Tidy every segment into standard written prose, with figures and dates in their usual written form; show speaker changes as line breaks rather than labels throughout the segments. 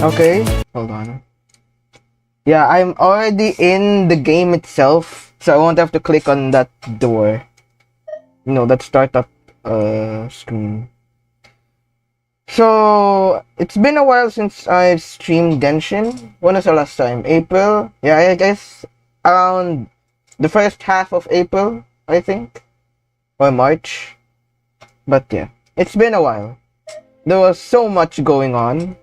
Okay, hold on. Yeah, I'm already in the game itself, so I won't have to click on that door. You know, that startup screen. So, it's been a while since I streamed Genshin. When was the last time? April? Yeah, I guess around the first half of April, I think. Or March. But yeah, it's been a while. There was so much going on.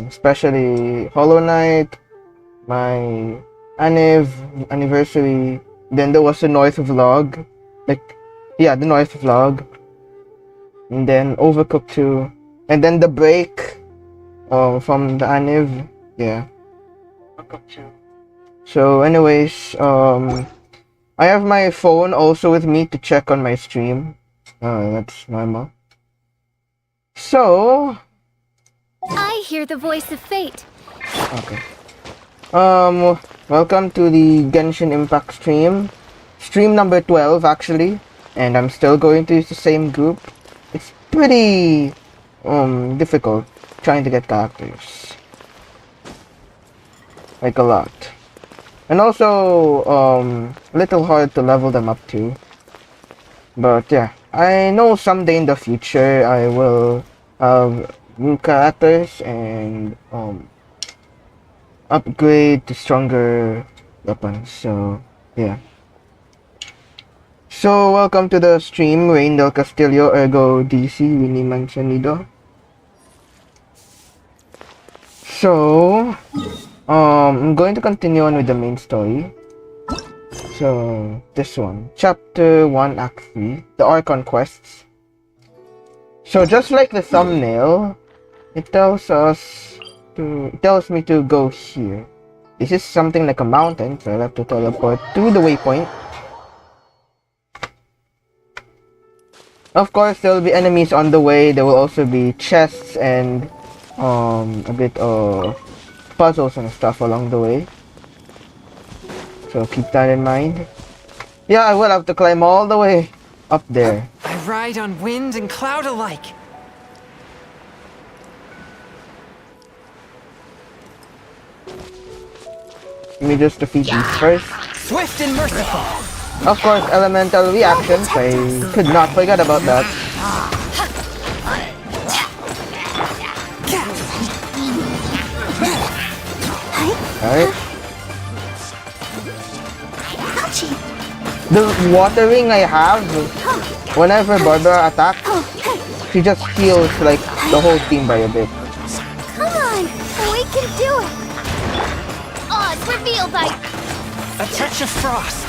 Especially Hollow Knight, my anniversary. Then there was the North vlog. The North vlog. And then Overcooked 2. And then the break from the Aniv. Yeah. Overcooked 2. So anyways, I have my phone also with me to check on my stream. That's normal. So
I hear the voice of fate.
okay. Welcome to the Genshin Impact stream. Stream number 12 actually. And I'm still going to use the same group. It's pretty difficult trying to get characters. Like a lot. And also a little hard to level them up too. But yeah, I know someday in the future I will have new characters and upgrade to stronger weapons. So yeah. So welcome to the stream, Rain del Castillo, ergo DC, Winnie Manzanido. So I'm going to continue on with the main story. So this one, Chapter 1, Act 3, the Archon Quests. So just like the thumbnail, it tells me to go here. This is something like a mountain, so I'll have to teleport to the waypoint. Of course, there will be enemies on the way. There will also be chests and a bit of puzzles and stuff along the way. So keep that in mind. Yeah, I will have to climb all the way up there.
I ride on wind and cloud alike.
Let me just defeat these first.
Swift and merciful.
Of course, elemental reactions. I could not forget about that. Alright. The water ring I have, whenever Barbara attacks, she just heals like the whole team by a bit.
Come on, we can do it. Oz, reveal by
A touch of frost.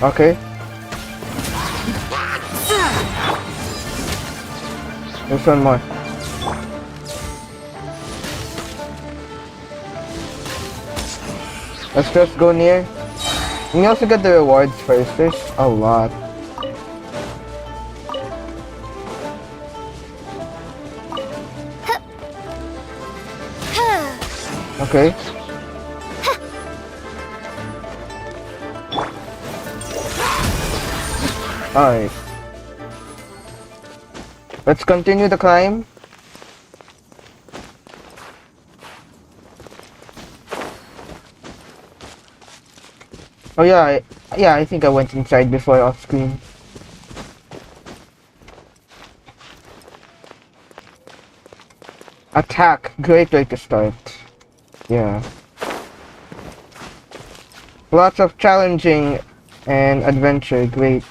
Okay. There's one more. Let's just go near. And you also get the rewards first. There's a lot. Okay. Alright. Let's continue the climb. Oh yeah, I think I went inside before off screen. Attack, great way to start. Yeah. Lots of challenging and adventure, great.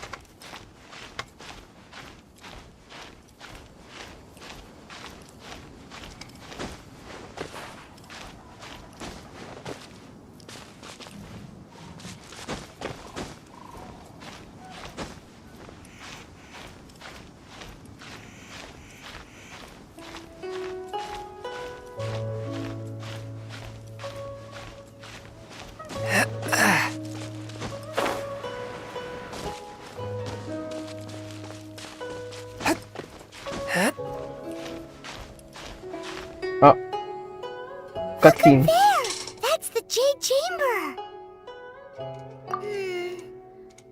Oh. Cutscene.
there. That's the Jade Chamber.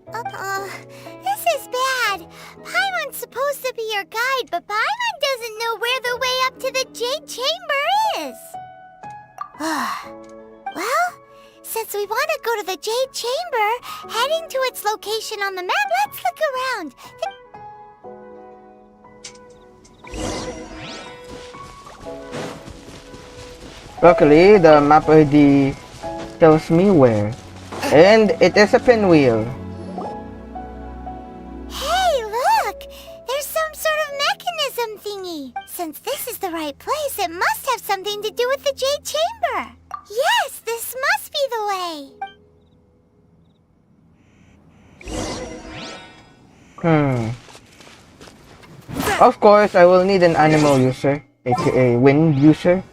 This is bad. Paimon's supposed to be your guide, but Paimon doesn't know where the way up to the Jade Chamber is. Well, since we want to go to the Jade Chamber, heading to its location on the map, let's look around.
Luckily, the map already tells me where. And it is a pinwheel.
Hey, look! There's some sort of mechanism thingy. Since this is the right place, it must have something to do with the Jade Chamber. Yes, this must be the way.
Of course, I will need an animal user, aka wind user.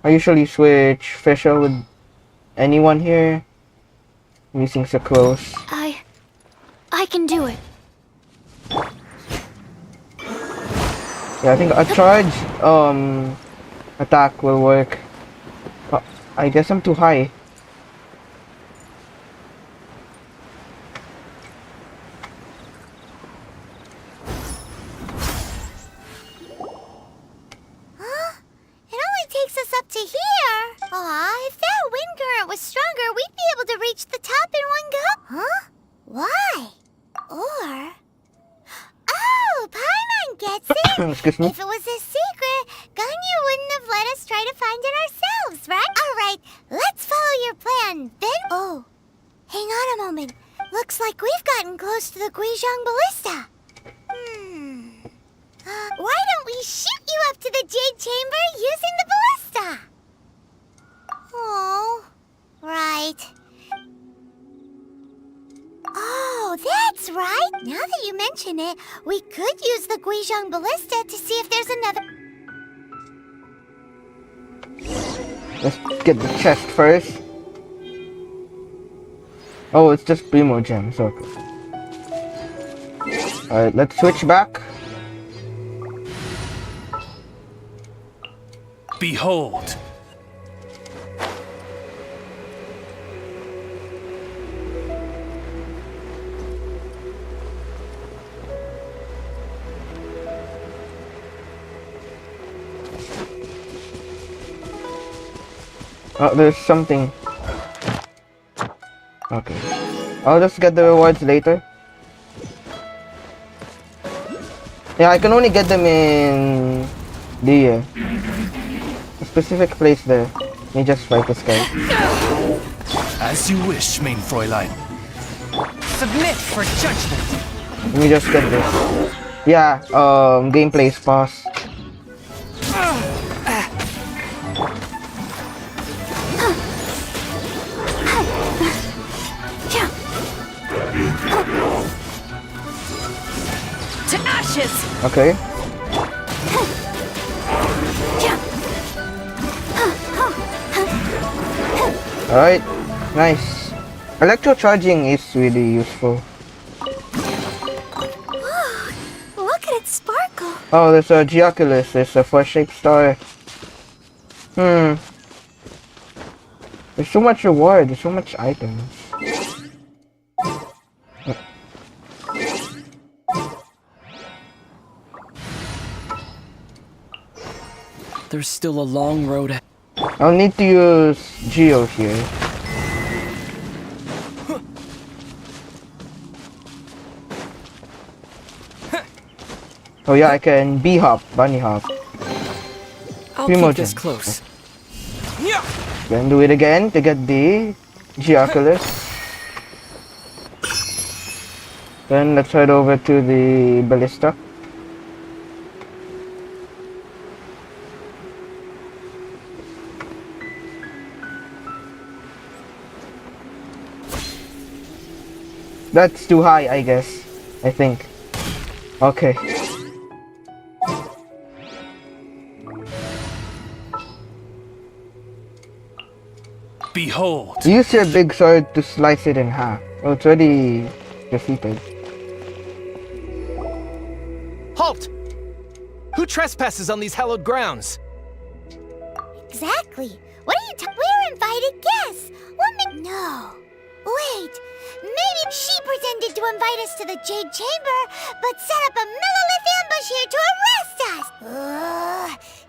I usually switch Fischl with anyone here. I'm using so close.
I can do it.
Yeah, I think a charge attack will work. I guess I'm too high.
Up to here. Aw, if that wind current was stronger, we'd be able to reach the top in one go. Huh? Why? Or... Oh, Paimon gets it.
Excuse me?
If it was a secret, Ganyu wouldn't have let us try to find it ourselves, right? Alright, let's follow your plan. Then... Oh, hang on a moment. Looks like we've gotten close to the Guizhong Ballista. Why don't we shoot you up to the Jade Chamber using the ballista? Oh, right. Oh, that's right. Now that you mention it, we could use the Guizhong Ballista to see if there's another...
Let's get the chest first. Oh, it's just Primo Gems, okay. Alright, let's switch back.
Behold!
Oh, there's something. Okay. I'll just get the rewards later. Yeah, I can only get them in the specific place there. Let me just fight this guy.
As you wish, main Fräulein.
Submit for judgment.
Let me just get this. Yeah, gameplay is paused.
To ashes!
Okay. Alright, nice. Electro-charging is really useful.
Look at it sparkle.
Oh, there's a Geoculus, there's a 4-shaped star. There's so much reward, there's so much items.
There's still a long road ahead.
I'll need to use Geo here. Oh yeah, I can B-hop, bunny hop.
I'll
Primo
keep this
Gems.
close.
Then do it again to get the Geoculus. Then let's head over to the ballista. That's too high, I guess. I think. Okay.
Behold!
Use your big sword to slice it in half. Oh, it's already defeated.
Halt! Who trespasses on these hallowed grounds?
Exactly. What are you We're invited guests. What No. Wait. Maybe she pretended to invite us to the Jade Chamber, but set up a Millilith ambush here to arrest us!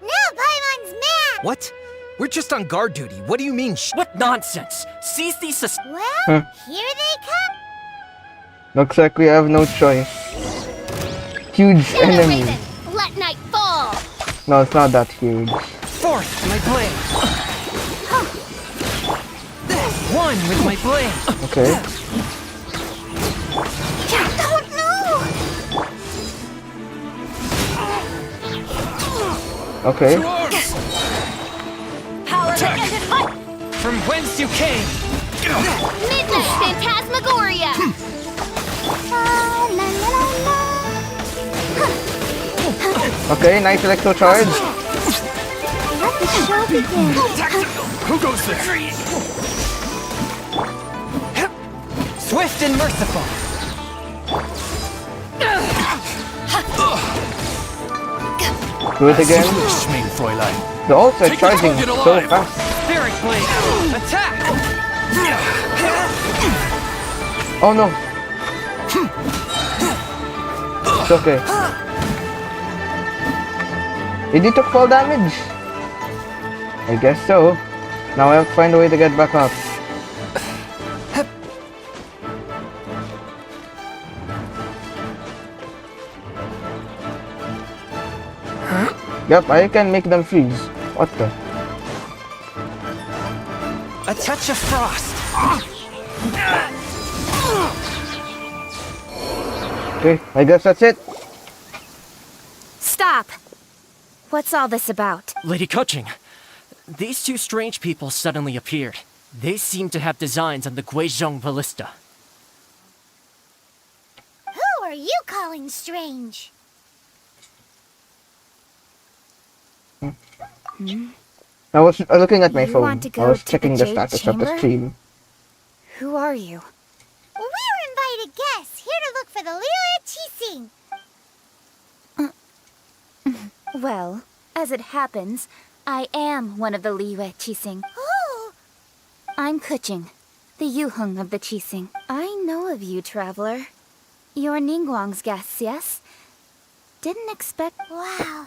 Now Paimon's mad!
What? We're just on guard duty. What do you mean,
What nonsense! Seize these
Well, here they come!
Looks like we have no choice. Huge enemy.
Let night fall!
No, it's not that huge.
Forth, my blade! One with my blade!
Okay.
Don't know!
Okay.
Power that ended hunt!
From whence you came!
Midnight Phantasmagoria!
Okay, nice electro charge.
Let the show begin!
Who goes there?
Swift and merciful!
Do it again.
As you wish, main Fräulein.
They're also
Take the
charging
target
so
alive.
fast.
Spirit blade! Attack!
Oh no. It's okay. Did he took fall damage? I guess so. Now I have to find a way to get back up. Yep, I can make them freeze. What the?
A touch of frost!
Okay, I guess that's it.
Stop! What's all this about?
Lady Kuching, these two strange people suddenly appeared. They seem to have designs on the Guizhong Ballista.
Who are you calling strange?
I was looking at my
You
phone.
want to
I
go
was
to the
checking the
Jade
status of the
Chamber?
stream.
Who are you?
We're invited guests here to look for the Liyue Harbor.
Well, as it happens, I am one of the Liyue Qixing.
Oh,
I'm Kuching, the Yuheng of the Qixing. I know of you, traveler. You're Ningguang's guests, yes? Didn't expect...
wow.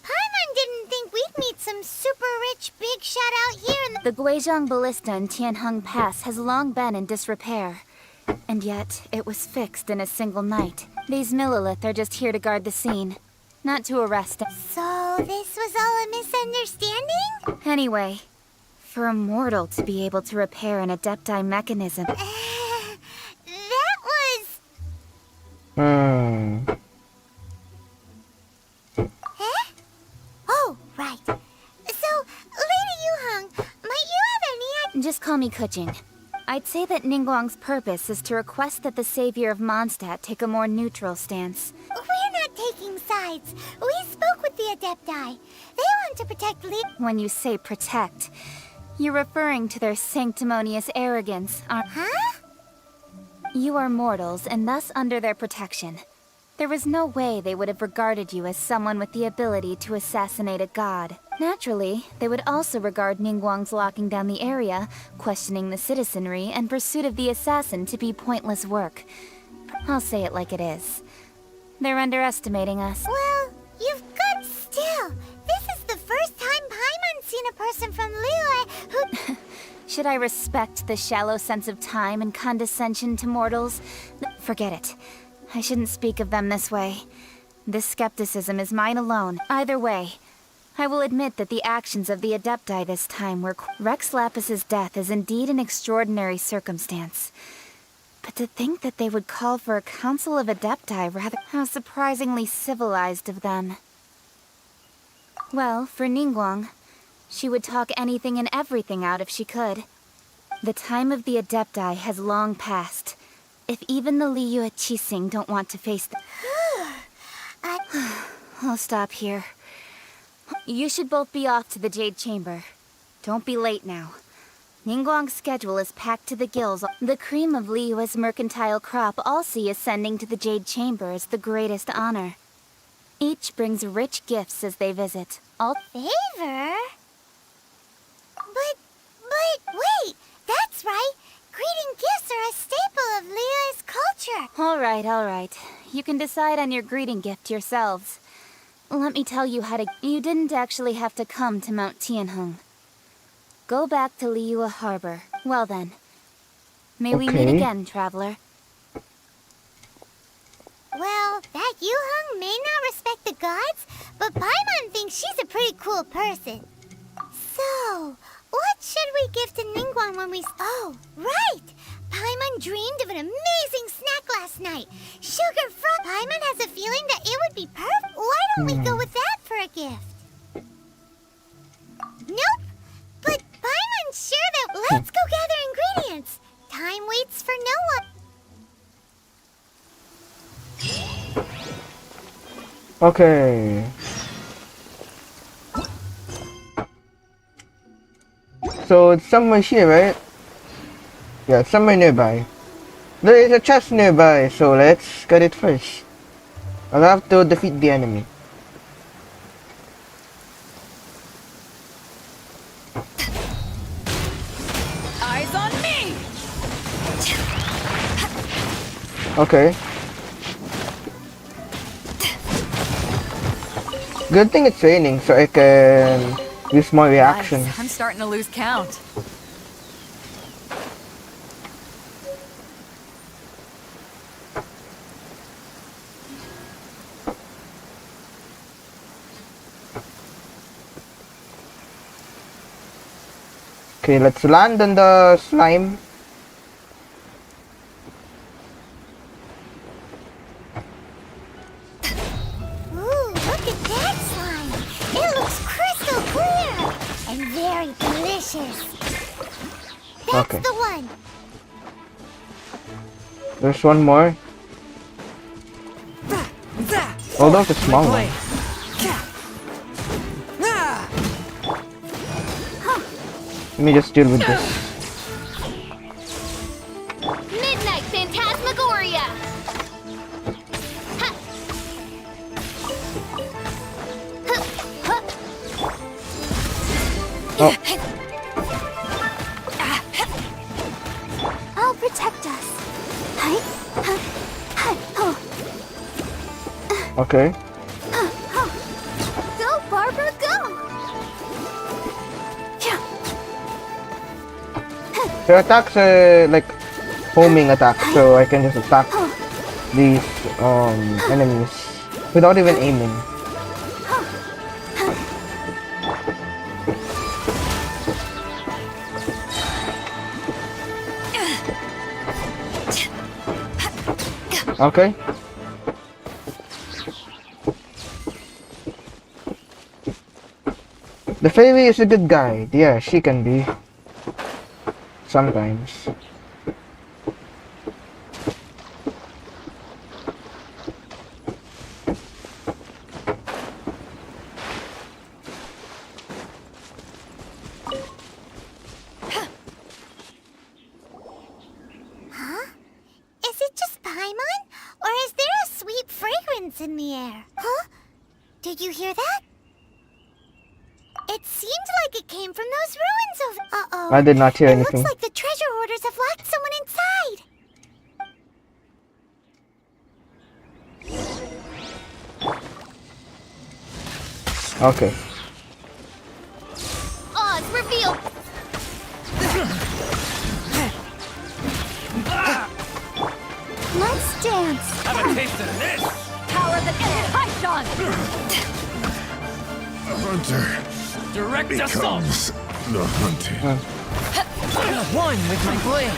Paimon didn't think we'd meet some super rich big shot out here in the...
The Guizhong Ballista in Tianheng Pass has long been in disrepair. And yet, it was fixed in a single night. These Millilith are just here to guard the scene, not to arrest it.
So this was all a misunderstanding?
Anyway, for a mortal to be able to repair an Adepti mechanism...
That was... Huh? Oh, right. So, Lady Yuheng, might you have any...
Just call me Kuching. I'd say that Ningguang's purpose is to request that the savior of Mondstadt take a more neutral stance.
We're not taking sides. We spoke with the Adepti. They want to protect
When you say protect, you're referring to their sanctimonious arrogance, aren't...
Huh?
You are mortals, and thus under their protection. There was no way they would have regarded you as someone with the ability to assassinate a god. Naturally, they would also regard Ningguang's locking down the area, questioning the citizenry, and pursuit of the assassin to be pointless work. I'll say it like it is. They're underestimating us.
Well, you've got still. This is the first time Paimon's seen a person from Liyue who...
Should I respect the shallow sense of time and condescension to mortals? Forget it. I shouldn't speak of them this way. This skepticism is mine alone. Either way, I will admit that the actions of the Adepti this time were... Rex Lapis's death is indeed an extraordinary circumstance. But to think that they would call for a council of Adepti rather... How surprisingly civilized of them. Well, for Ningguang, she would talk anything and everything out if she could. The time of the Adepti has long passed. If even the Liyue Qixing don't want to face the... I'll stop here. You should both be off to the Jade Chamber. Don't be late now. Ningguang's schedule is packed to the gills. The cream of Liyue's mercantile crop all see ascending to the Jade Chamber as the greatest honor. Each brings rich gifts as they visit. All...
Favor? But, wait! That's right! Greeting gifts are a staple
All right. You can decide on your greeting gift yourselves. Let me tell you how to... You didn't actually have to come to Mount Tianheng. Go back to Liyue Harbor. Well then. May we meet
Okay.
again, traveler.
Well, that Yuheng may not respect the gods, but Paimon thinks she's a pretty cool person. So, what should we give to Ningguang when we... Oh, right! Paimon dreamed of an amazing snack last night. Sugar frog. Paimon has a feeling that it would be perfect. Why don't we go with that for a gift? Nope. But Paimon's sure that... Let's go gather ingredients. Time waits for no one.
Okay. So it's somewhere here, right? Yeah, it's somewhere nearby. There is a chest nearby, so let's get it first. I'll have to defeat the enemy.
Eyes on me!
Okay. Good thing it's raining, so I can use more reactions.
Nice. I'm starting to lose count.
Okay, let's land on the slime.
Ooh, look at that slime. It looks crystal clear and very delicious. That's
Okay.
the one.
There's one more. Although it's a small one. Let me just deal with this.
Midnight Phantasmagoria. Ha.
Oh,
I'll protect us. Hi. Oh.
okay.
Go, Barbara, go.
Their attacks are like homing attacks, so I can just attack these enemies without even aiming. Okay. The fairy is a good guide. Yeah, she can be. Sometimes.
Is it just Paimon? Or is there a sweet fragrance in the air? Huh? Did you hear that? It seemed like it came from those ruins over... Uh-oh.
I did not hear
It
anything.
looks like the treasure hoarders have locked someone inside.
Okay.
Oz, reveal... Let's dance.
Have a taste of this!
Power that ended Haishan!
The hunter
Direct assault!
becomes the hunted.
One with my blade.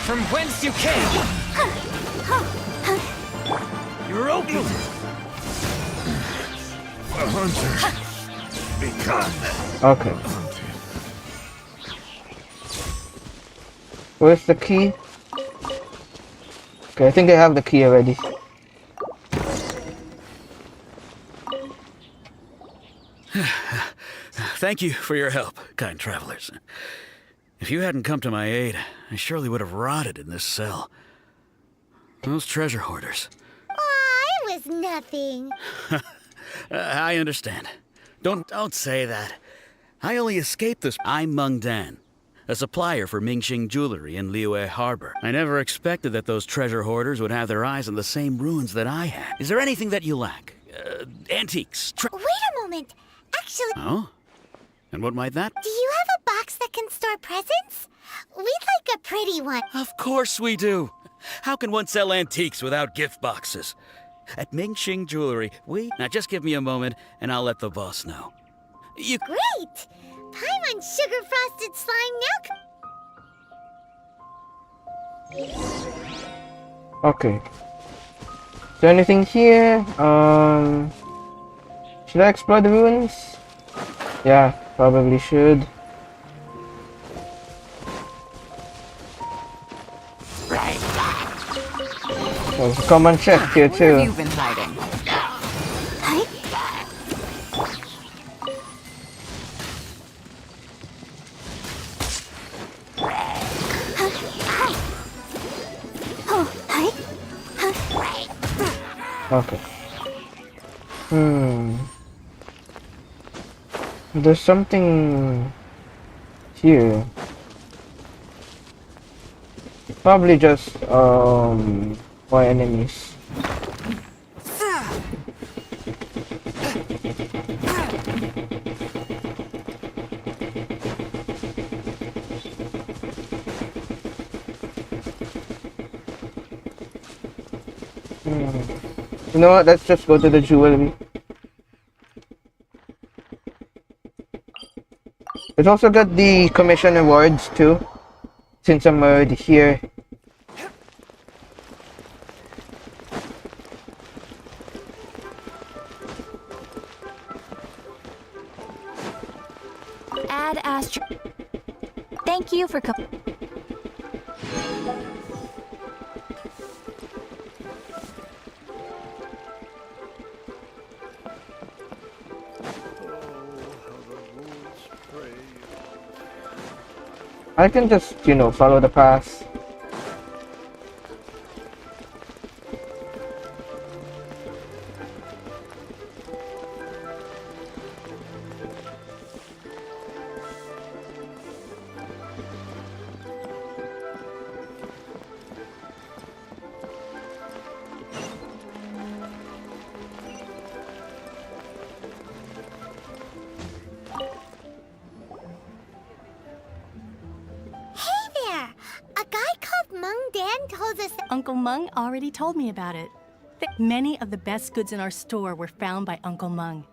From whence you came? You're open.
The hunter becomes
Okay.
the hunted.
Where's the key? Okay, I think I have the key already.
Thank you for your help, kind travelers. If you hadn't come to my aid, I surely would have rotted in this cell. Those treasure hoarders.
Aw, it was nothing.
I understand. Don't say that. I only escaped this. I'm Meng Dan, a supplier for Mingxing Jewelry in Liyue Harbor. I never expected that those treasure hoarders would have their eyes on the same ruins that I had. Is there anything that you lack? Antiques?
Wait a moment. Actually,
Oh? And what might that?
do you have a box that can store presents? We'd like a pretty one.
Of course we do. How can one sell antiques without gift boxes? At Mingxing Jewelry, Now just give me a moment and I'll let the boss know. You...
Great! Pie on sugar frosted slime now.
Okay. Is there anything here? Should I explore the ruins? Yeah, probably should. There's a common chest here
Where have you
too.
been hiding?
Okay. There's something here. Probably just more enemies. You know what? Let's just go to the jewelry. Let's also get the commission rewards too, since I'm already here.
Add Astro. Thank you for
I can just, you know, follow the path.
Uncle Meng already told me about it. Many of the best goods in our store were found by Uncle Meng.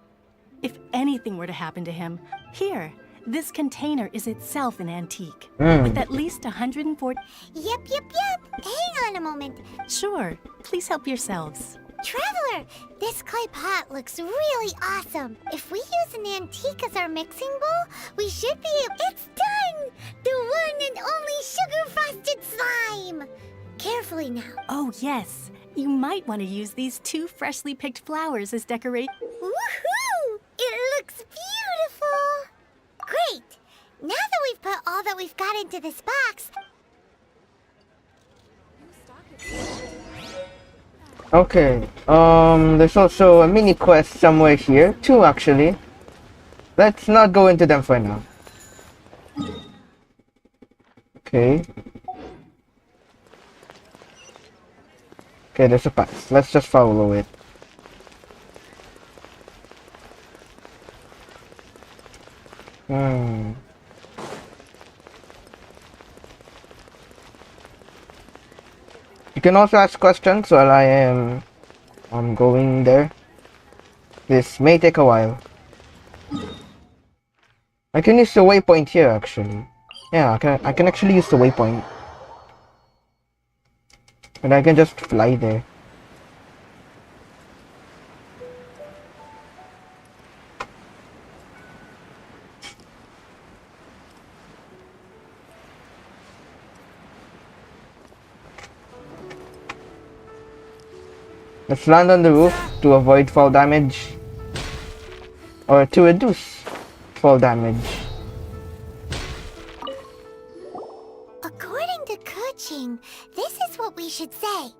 If anything were to happen to him, here, this container is itself an antique. With at least 140...
Yep. Hang on a moment.
Sure, please help yourselves.
Traveler, this clay pot looks really awesome. If we use an antique as our mixing bowl, we should be able... It's done! The one and only sugar-frosted slime! Carefully now.
Oh, yes. You might want to use these 2 freshly picked flowers as decoration.
Woohoo! It looks beautiful! Great! Now that we've put all that we've got into this box...
Okay, there's also a mini quest somewhere here. 2 actually. Let's not go into them for now. Okay. Okay, there's a path. Let's just follow it. You can also ask questions while I am going there. This may take a while. I can use the waypoint here actually. Yeah, I can actually use the waypoint. And I can just fly there. Let's land on the roof to avoid fall damage. Or to reduce fall damage.
According to Kuching, this is what we should say.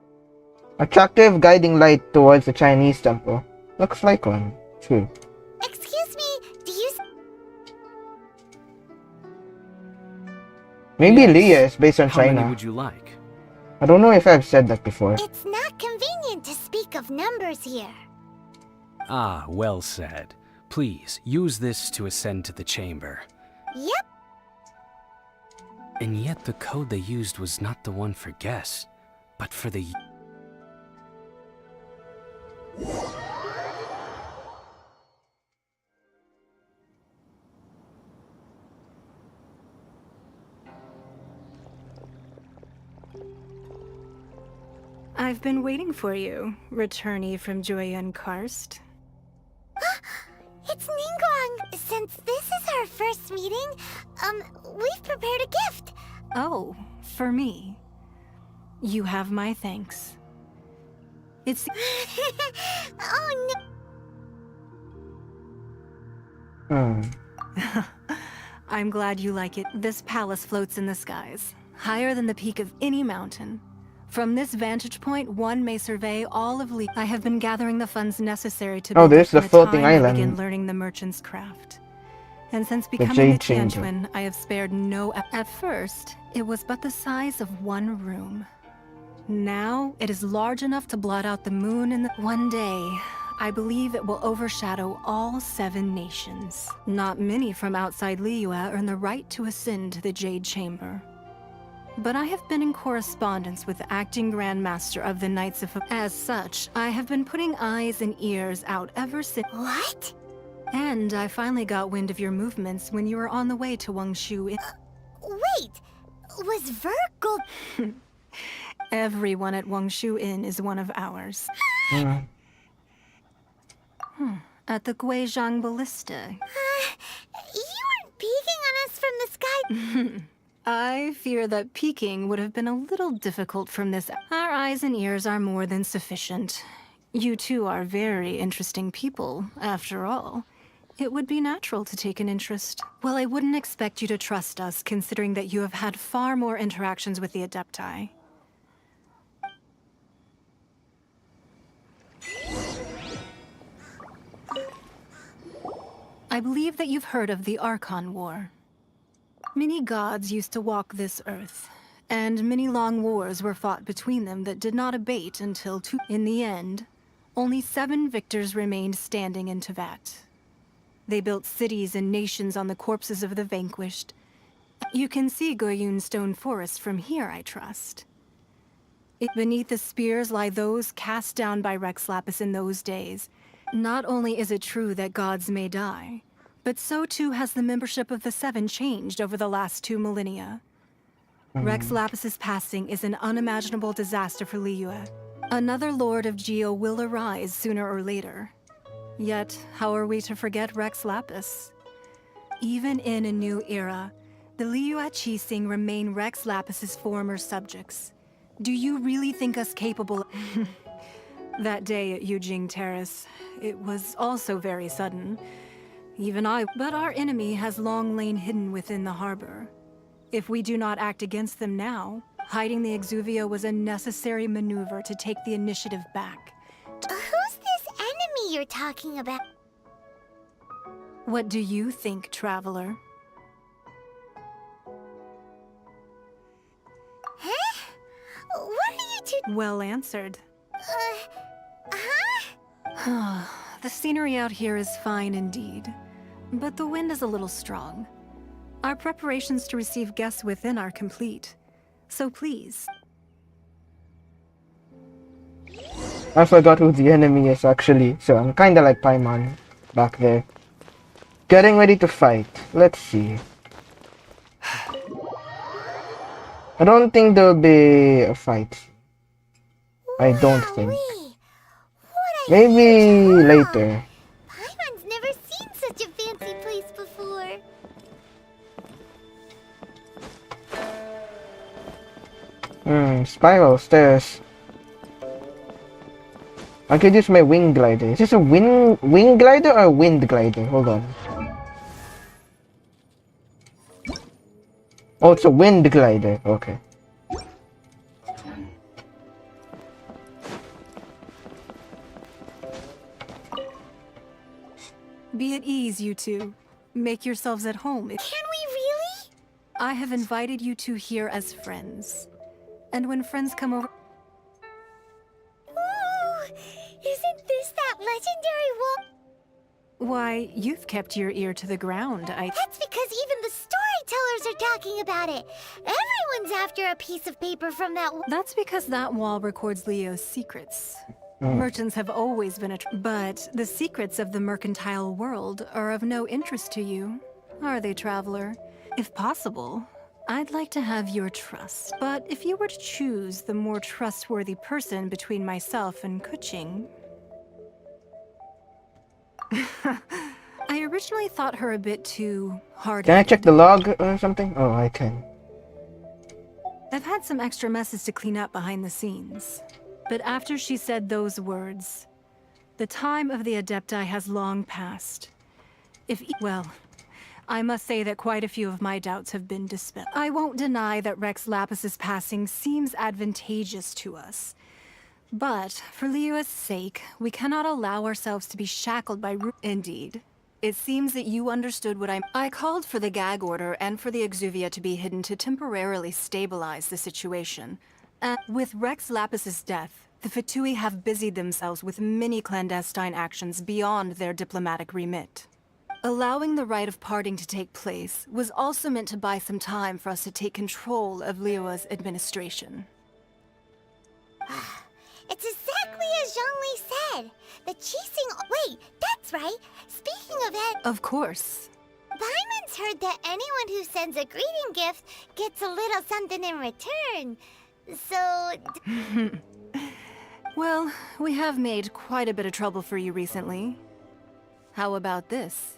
Attractive guiding light towards the Chinese temple. Looks like one. True.
Excuse me, do you...
Maybe
Yes.
Leah is based on
How many
China.
would you like?
I don't know if I've said that before.
It's not convenient to speak of numbers here.
Ah, well said. Please, use this to ascend to the chamber.
Yep.
And yet the code they used was not the one for guests, but for the...
I've been waiting for you, returnee from Joyun Karst.
It's Ningguang. Since this is our first meeting, we've prepared a gift.
Oh, for me. You have my thanks. It's...
Oh
Hmm.
I'm glad you like it. This palace floats in the skies, higher than the peak of any mountain. From this vantage point, one may survey all of Li. I have been gathering the funds necessary to
Oh,
build it
there's
from
the floating
time I
island.
began learning the merchant's craft. And since becoming
Jade
a
Chamber.
Tianquan, I have spared no... At first, it was but the size of one room. Now, it is large enough to blot out the moon and the... One day, I believe it will overshadow all 7 nations. Not many from outside Liyue earn the right to ascend to the Jade Chamber. But I have been in correspondence with the acting Grand Master of the Knights of... As such, I have been putting eyes and ears out ever since...
What?
And I finally got wind of your movements when you were on the way to Wangshu.
Wait! Was Virgo...
Everyone at Wangshu Inn is one of ours.
Hmm.
At the Guizhang Ballista.
You weren't peeking on us from the sky.
I fear that peeking would have been a little difficult from this. Our eyes and ears are more than sufficient. You two are very interesting people, after all. It would be natural to take an interest. Well, I wouldn't expect you to trust us, considering that you have had far more interactions with the Adepti. I believe that you've heard of the Archon War. Many gods used to walk this earth, and many long wars were fought between them that did not abate until in the end, only 7 victors remained standing in Tevat. They built cities and nations on the corpses of the vanquished. You can see Goyun Stone Forest from here, I trust. Beneath the spears lie those cast down by Rex Lapis in those days. Not only is it true that gods may die, but so too has the membership of the 7 changed over the last 2 millennia. Rex Lapis's passing is an unimaginable disaster for Liyue. Another Lord of Geo will arise sooner or later. Yet, how are we to forget Rex Lapis? Even in a new era, the Liyue Qixing remain Rex Lapis's former subjects. Do you really think us capable? That day at Yujing Terrace, it was also very sudden. But our enemy has long lain hidden within the harbor. If we do not act against them now, hiding the Exuvio was a necessary maneuver to take the initiative back.
Who's this enemy you're talking about?
What do you think, Traveler?
Huh? What are you two...
Well answered.
Huh?
The scenery out here is fine indeed, but the wind is a little strong. Our preparations to receive guests within are complete, so please.
I forgot who the enemy is actually, so I'm kinda like Paimon back there. Getting ready to fight. Let's see. I don't think there'll be a fight. I don't think.
Wowee. What a
Maybe
huge hall.
later.
Paimon's never seen such a fancy place before.
Spiral stairs. I could use my wing glider. Is this a wing glider or a wind glider? Hold on. Oh, it's a wind glider. Okay.
Be at ease, you two. Make yourselves at home.
Can we really?
I have invited you two here as friends. And when friends come over...
Ooh, isn't this that legendary wall?
Why, you've kept your ear to the ground,
That's because even the storytellers are talking about it. Everyone's after a piece of paper from that wall.
That's because that wall records Leo's secrets. Merchants have always been but the secrets of the mercantile world are of no interest to you, are they, traveler? If possible, I'd like to have your trust. But if you were to choose the more trustworthy person between myself and Kuching... I originally thought her a bit too hard.
Can I check the log or something? Oh, I can.
I've had some extra messes to clean up behind the scenes. But after she said those words, the time of the Adepti has long passed. Well, I must say that quite a few of my doubts have been dispelled. I won't deny that Rex Lapis's passing seems advantageous to us. But, for Liyue's sake, we cannot allow ourselves to be shackled by Indeed. It seems that you understood what I called for the gag order and for the Exuvia to be hidden to temporarily stabilize the situation. With Rex Lapis's death, the Fatui have busied themselves with many clandestine actions beyond their diplomatic remit. Allowing the rite of parting to take place was also meant to buy some time for us to take control of Liyue's administration.
It's exactly as Zhongli said. The Qixing... Wait, that's right. Speaking of it...
Of course.
Paimon's heard that anyone who sends a greeting gift gets a little something in return. So...
Well, we have made quite a bit of trouble for you recently. How about this?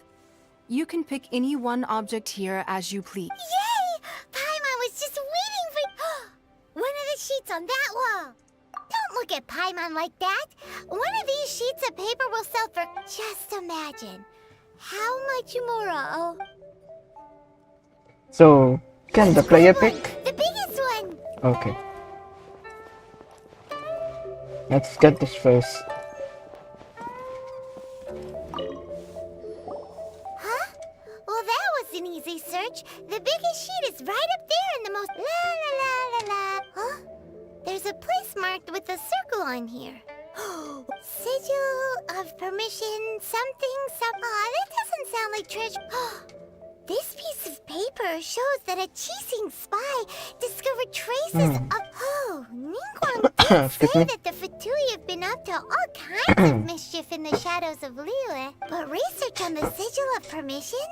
You can pick any one object here as you please.
Yay! Paimon was just waiting for... One of the sheets on that wall. Don't look at Paimon like that. One of these sheets of paper will sell for... Just imagine. How much more?
So, can the player pick?
The biggest one.
Okay. Let's get this first.
Huh? Well, that was an easy search. The biggest sheet is right up there in the most... La la la la la. Huh? There's a place marked with a circle on here. Sigil of permission, something, some... Aw, that doesn't sound like treasure. This piece of paper shows that a Qixing spy discovered traces of... Oh, Ningguang did say that the Fatui have been up to all kinds of mischief in the shadows of Liyue. But research on the Sigil of permission?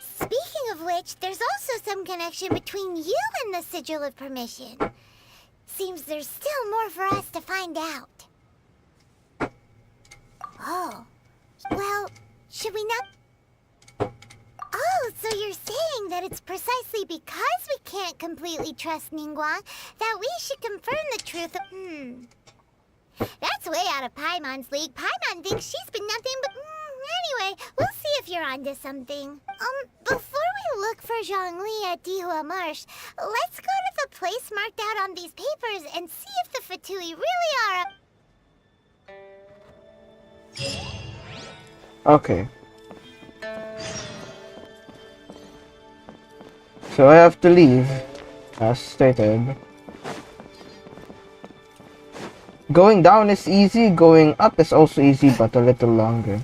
Speaking of which, there's also some connection between you and the Sigil of permission. Seems there's still more for us to find out. Oh. Well, should we not... Oh, so you're saying that it's precisely because we can't completely trust Ningguang that we should confirm the truth of... That's way out of Paimon's league. Paimon thinks she's been nothing but... Anyway, we'll see if you're onto something. Before we look for Zhongli at Dihua Marsh, let's go to the place marked out on these papers and see if the Fatui really are...
Okay. So I have to leave, as stated. Going down is easy, going up is also easy, but a little longer.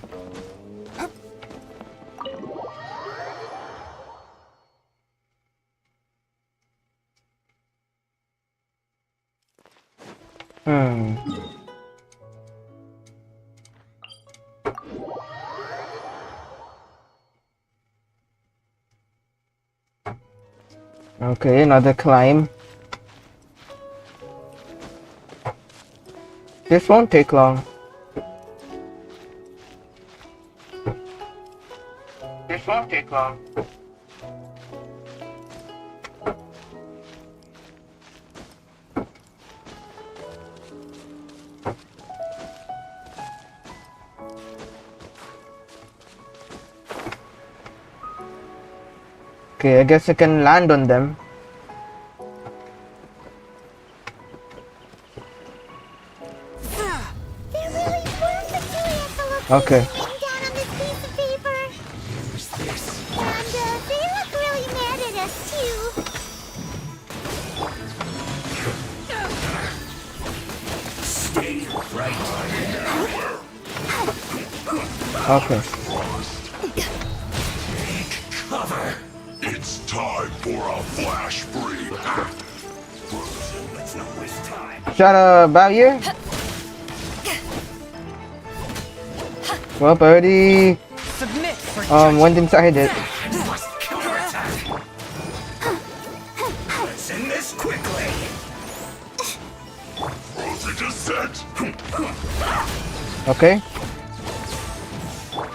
Okay, another climb. This won't take long. This won't take long. Okay, I guess I can land on them. Okay.
Down on this piece of paper. And they look really mad at us, too. you.
Stay right
Okay.
cover.
It's time for a flash freeze.
Let's not waste time.
Is that a barrier? Well, I already
Submit for
went inside it.
Must counterattack. Let's end this quickly.
Frozen descent.
Okay.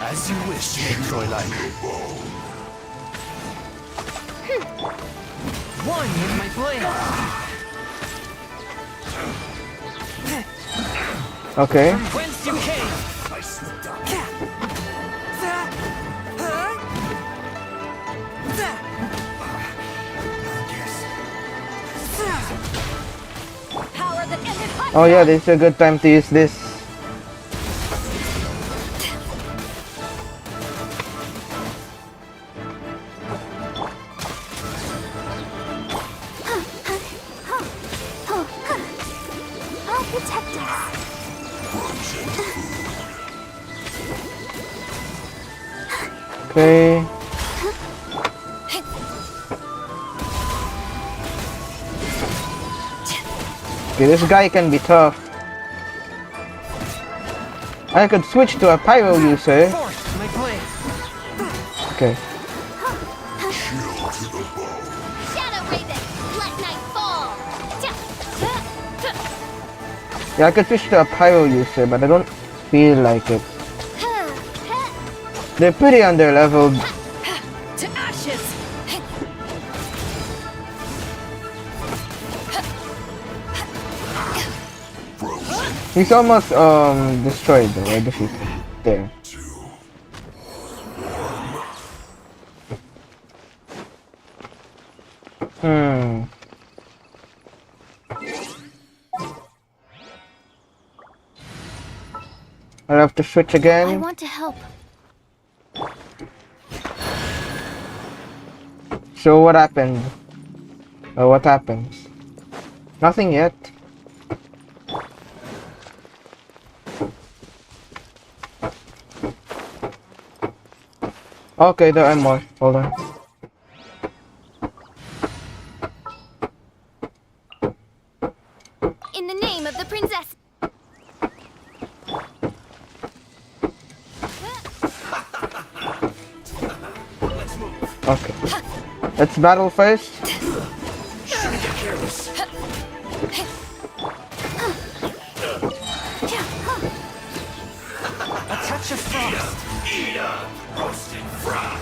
As you wish, mein Fräulein.
one with my blade.
Okay.
Whence you came?
Nicely done.
Power that ended high.
Oh yeah, this is a good time to use this.
I'll protect us.
Okay. Okay, this guy can be tough. I could switch to a pyro user.
Forth my blade.
Okay.
Shadow Raven, let night fall.
Yeah, I could switch to a pyro user, but I don't feel like it. They're pretty underleveled.
To ashes.
He's almost destroyed though, or defeated. There. Hmm. I'll have to switch
I
again.
want to help.
So what happened? What happens? Nothing yet. Okay, there are more. Hold on.
In the name of the princess.
Okay. Let's battle first.
Shouldn't get careless.
A touch of frost.
Eat up, roast and fry.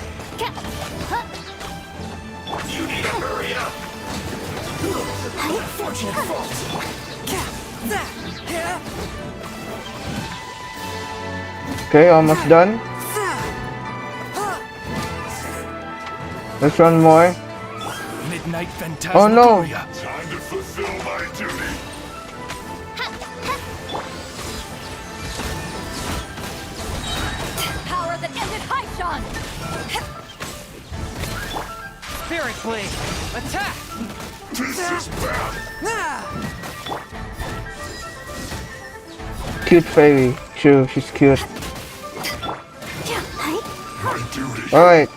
You need to hurry up. Unfortunate fault.
Okay, almost done. There's one more.
Midnight
Oh no!
Phantasmagoria.
Time to fulfill my duty.
Power that ended high Sean.
Spirit blade. Attack.
This is bad.
Cute fairy. True, she's cute.
My duty
Alright.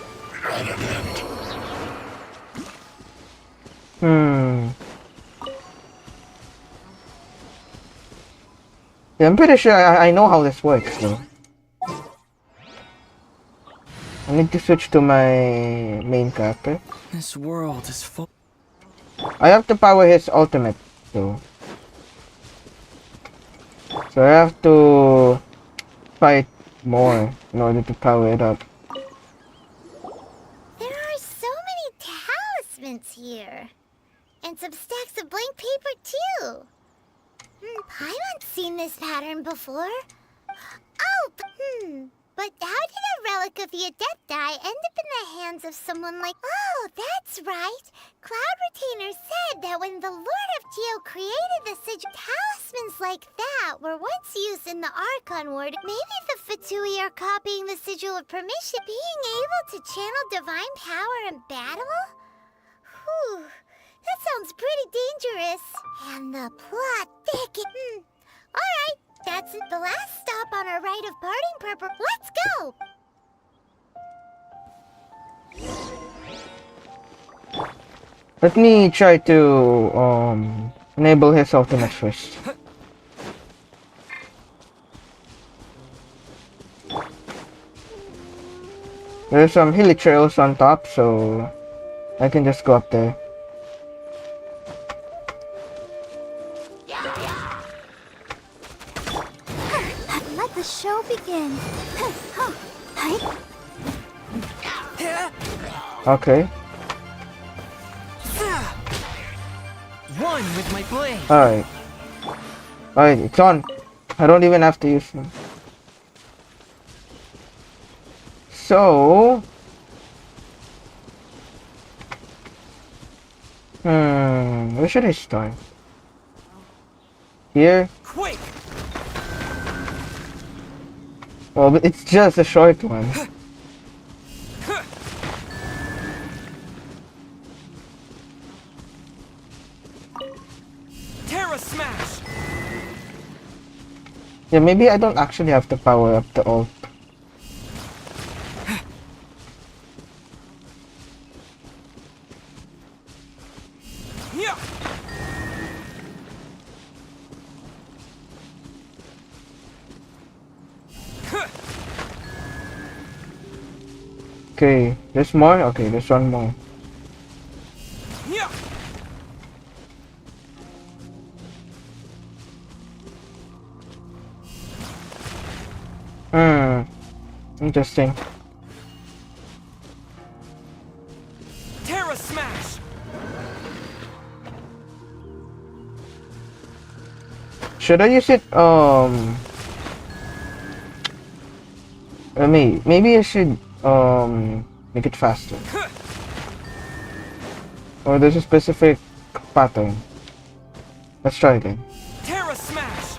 at an end.
Yeah, I'm pretty sure I know how this works though. I need to switch to my main character.
This world is full.
I have to power his ultimate though. So I have to fight more in order to power it up.
There are so many talismans here. And some stacks of blank paper, too. I haven't seen this pattern before. Oh, but how did a relic of the Adepti end up in the hands of someone like... Oh, that's right. Cloud Retainer said that when the Lord of Geo created the sigil, talismans like that were once used in the Archon Ward. Maybe the Fatui are copying the Sigil of Permission, being able to channel divine power in battle? Whew. That sounds pretty dangerous. And the plot thick. Alright, that's the last stop on our rite of parting purple. Let's go!
Let me try to enable his ultimate first. There's some hilly trails on top, so I can just go up there.
Let the show begin.
Okay.
One with my blade.
Alright. Alright, it's on. I don't even have to use them. So... where should I start? Here?
Quick!
Well, but it's just a short one.
Terra Smash!
Yeah, maybe I don't actually have to power up the ult.
Yeah.
Okay, there's more? Okay, there's one more.
Yeah.
Interesting.
Terra Smash!
Should I use it, maybe I should, make it faster. Or there's a specific pattern. Let's try again.
Terra Smash!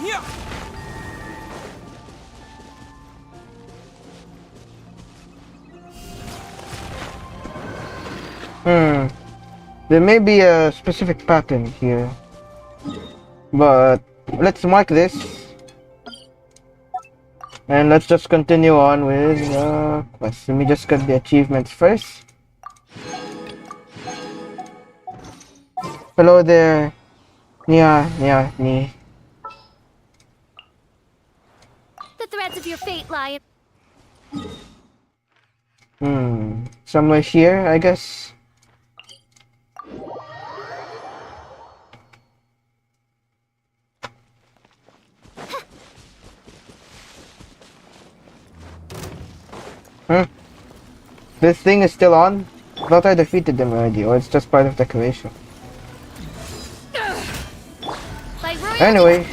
Yeah.
There may be a specific pattern here, but let's mark this and let's just continue on with the quest. Let me just get the achievements first. Hello there, Ni.
The threads of your fate lie.
Somewhere here, I guess. This thing is still on? I thought I defeated them already, or it's just part of decoration. Anyway.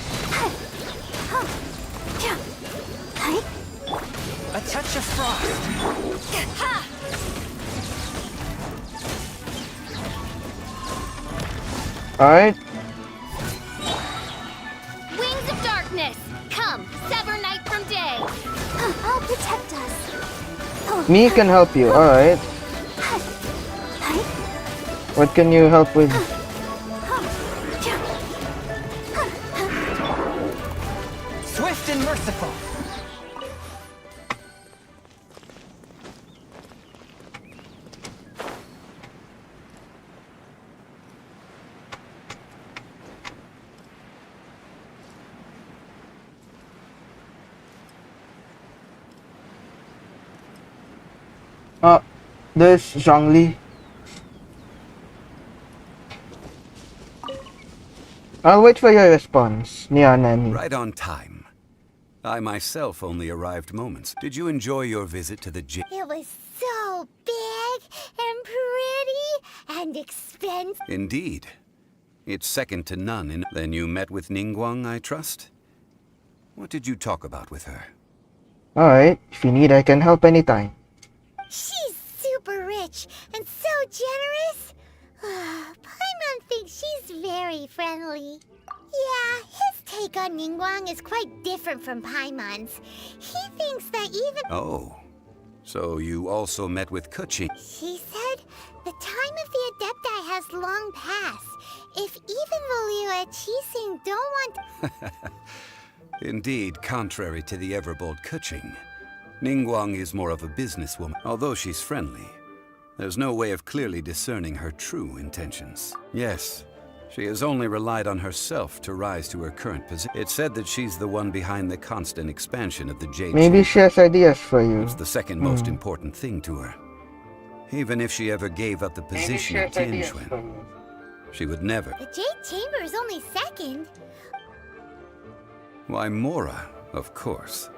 A touch of frost.
Alright.
Wings of darkness, come, sever night from day. I'll protect us.
Me can help you, alright. What can you help with?
Swift and merciful.
There's Zhongli. I'll wait for your response, Nani.
Right on time. I myself only arrived moments. Did you enjoy your visit to the gym?
It was so big and pretty and expensive.
Indeed. It's second to none in... Then you met with Ningguang, I trust? What did you talk about with her?
Alright, if you need, I can help anytime.
She's super rich and so generous. Paimon thinks she's very very friendly. Yeah, his take on Ningguang is quite different from Paimon's. He thinks that even...
Oh, so you also met with Kuchi?
He said the time of the Adepti has long passed. If even the Liyue Qixing don't want...
Indeed, contrary to the ever-bold Kuching, Ningguang is more of a businesswoman. Although she's friendly, there's no way of clearly discerning her true intentions. Yes, she has only relied on herself to rise to her current position. It's said that she's the one behind the constant expansion of the Jade
Maybe
Chamber.
she has ideas for you.
It's the second most important thing to her. Even if she ever gave up the position of Tianquan, she would never.
The Jade Chamber is only second.
Why, Mora, of course.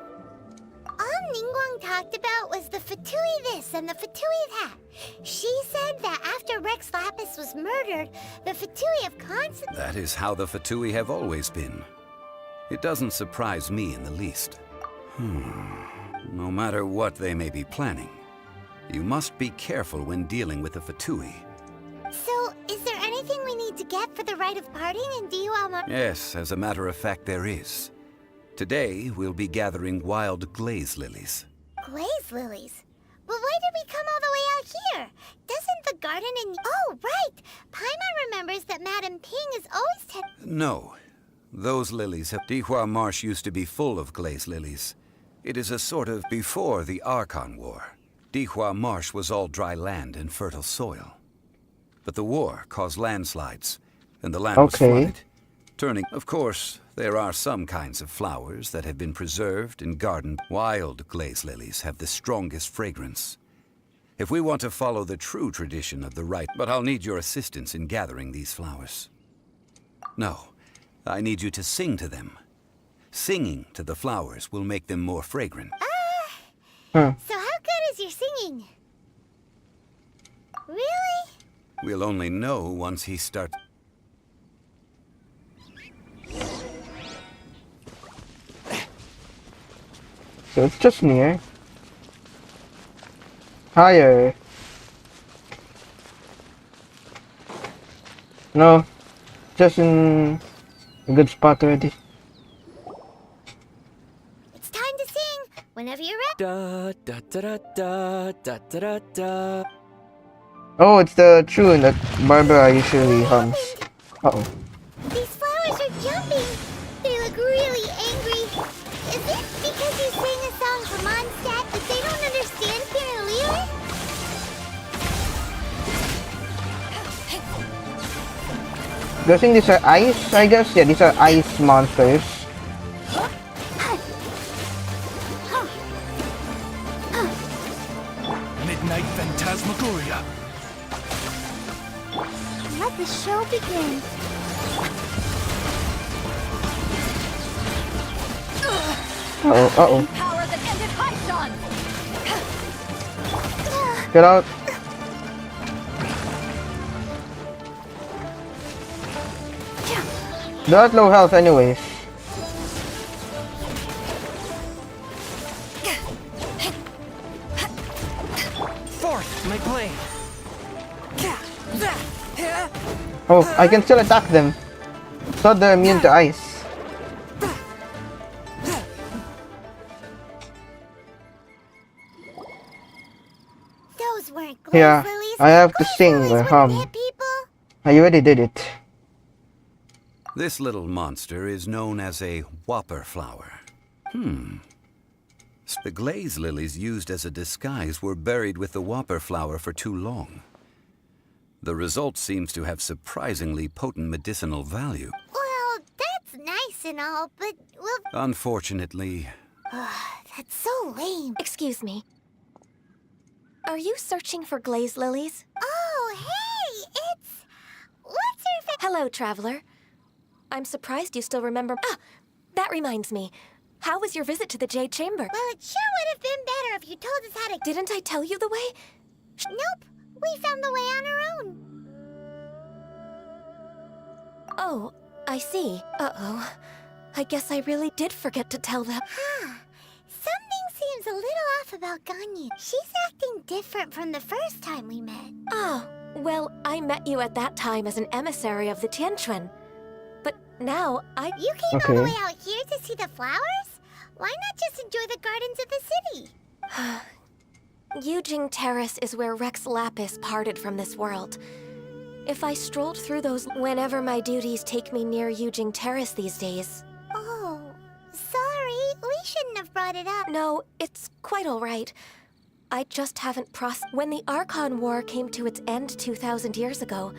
All Ningguang talked about was the Fatui this and the Fatui that. She said that after Rex Lapis was murdered, the Fatui have constantly...
That is how the Fatui have always been. It doesn't surprise me in the least. No matter what they may be planning, you must be careful when dealing with the Fatui.
So, is there anything we need to get for the rite of parting in Liyue?
Yes, as a matter of fact, there is. Today, we'll be gathering wild glaze lilies.
Glaze lilies? Well, why did we come all the way out here? Doesn't the garden in... Oh, right! Paimon remembers that Madame Ping is always...
No. Those lilies have... Dihua Marsh used to be full of glaze lilies. It is a sort of before the Archon War. Dihua Marsh was all dry land and fertile soil. But the war caused landslides, and the land was flooded, turning... Of course, there are some kinds of flowers that have been preserved and gardened. Wild glaze lilies have the strongest fragrance. If we want to follow the true tradition of the rite... But I'll need your assistance in gathering these flowers. No, I need you to sing to them. Singing to the flowers will make them more fragrant.
So how good is your singing? Really?
We'll only know once he starts...
So it's just near. Higher. No, just in a good spot already.
It's time to sing. Whenever you're ready.
Da da da da da da da da.
Oh, it's the tune that Barbara usually hums. Uh-oh.
These flowers are jumping. They look really angry. Is it because you sing a song for Mondstadt that they don't understand here in Liyue?
Do you think these are ice, I guess? Yeah, these are ice monsters.
Midnight Phantasmagoria.
Let the show begin.
Uh-oh.
Power that ended Haishan!
Get out. They're at low health anyways.
Fourth, my blade.
Oh, I can still attack them. Thought they're immune to ice.
Those weren't glaze
Yeah,
lilies.
I have to
Glaze
sing
lilies
or
wouldn't
hum.
hit people.
I already did it.
This little monster is known as a whopper flower. The glaze lilies used as a disguise were buried with the whopper flower for too long. The result seems to have surprisingly potent medicinal value.
Well, that's nice and all, but well,
Unfortunately,
that's so lame.
Excuse me. Are you searching for glaze lilies?
Oh, hey, it's... What's your
Hello, traveler. I'm surprised you still remember... Ah! That reminds me. How was your visit to the Jade Chamber?
Well, it sure would have been better if you told us how to...
Didn't I tell you the way?
Nope. We found the way on our own.
Oh, I see. Uh-oh. I guess I really did forget to tell them.
Something seems a little off about Ganyu. She's acting different from the first time we met.
Oh, well, I met you at that time as an emissary of the Tianquan. Now,
You came all the way out here to see the flowers? Why not just enjoy the gardens of the city?
Yujing Terrace is where Rex Lapis parted from this world. If I strolled through those whenever my duties take me near Yujing Terrace these days.
Oh, sorry. We shouldn't have brought it up.
No, it's quite all right. I just haven't When the Archon War came to its end 2,000 years ago,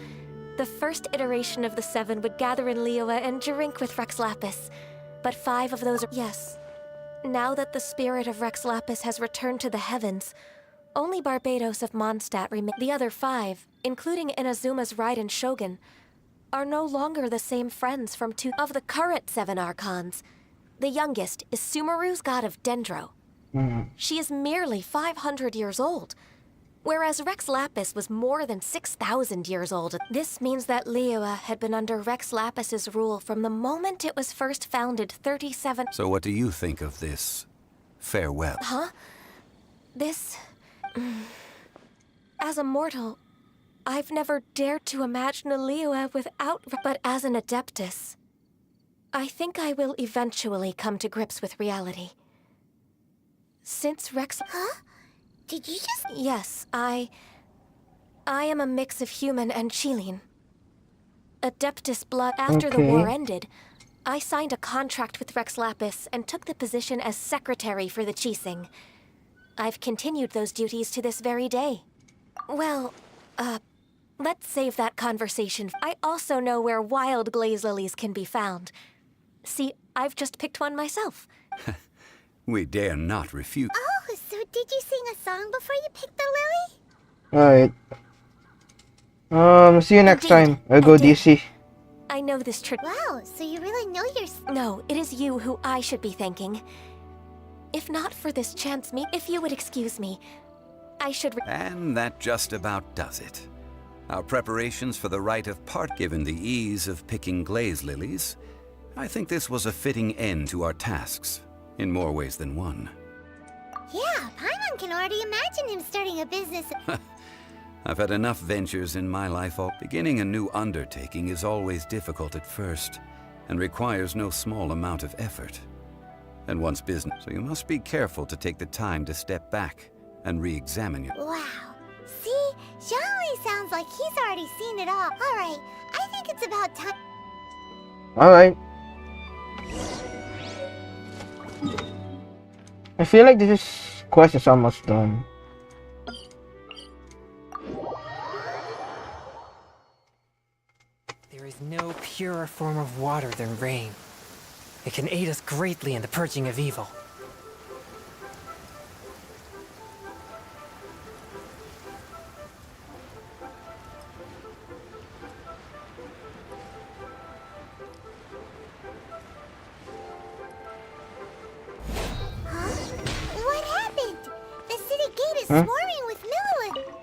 the first iteration of the Seven would gather in Liyue and drink with Rex Lapis. But 5 of those are... Yes. Now that the spirit of Rex Lapis has returned to the heavens, only Barbados of Mondstadt remain. The other 5, including Inazuma's Raiden Shogun, are no longer the same friends from 2 of the current 7 Archons. The youngest is Sumeru's god of Dendro. She is merely 500 years old, whereas Rex Lapis was more than 6,000 years old. This means that Liyue had been under Rex Lapis's rule from the moment it was first founded 37...
So what do you think of this farewell?
Huh? This... As a mortal, I've never dared to imagine a Liyue without... But as an Adeptus, I think I will eventually come to grips with reality. Since Rex...
Huh? Did you just...
Yes, I am a mix of human and Chilean. Adeptus blood. After the war ended, I signed a contract with Rex Lapis and took the position as secretary for the Qixing. I've continued those duties to this very day. Well, let's save that conversation. I also know where wild glaze lilies can be found. See, I've just picked one myself.
We dare not refute.
Oh, so did you sing a song before you picked the lily?
Alright. See you next time. I'll go DC.
I know this trick.
Wow, so you really know your...
No, it is you who I should be thanking. If not for this chance if you would excuse me, I should...
And that just about does it. Our preparations for the rite of part, given the ease of picking glaze lilies, I think this was a fitting end to our tasks, in more ways than one.
Yeah, Paimon can already imagine him starting a business.
I've had enough ventures in my life. Beginning a new undertaking is always difficult at first, and requires no small amount of effort. And once business, so you must be careful to take the time to step back and re-examine your...
Wow. See? Zhongli sounds like he's already seen it all. Alright, I think it's about time...
Alright. I feel like this quest is almost done.
There is no purer form of water than rain. It can aid us greatly in the purging of evil.
What happened? The city gate is swarming with Millelith.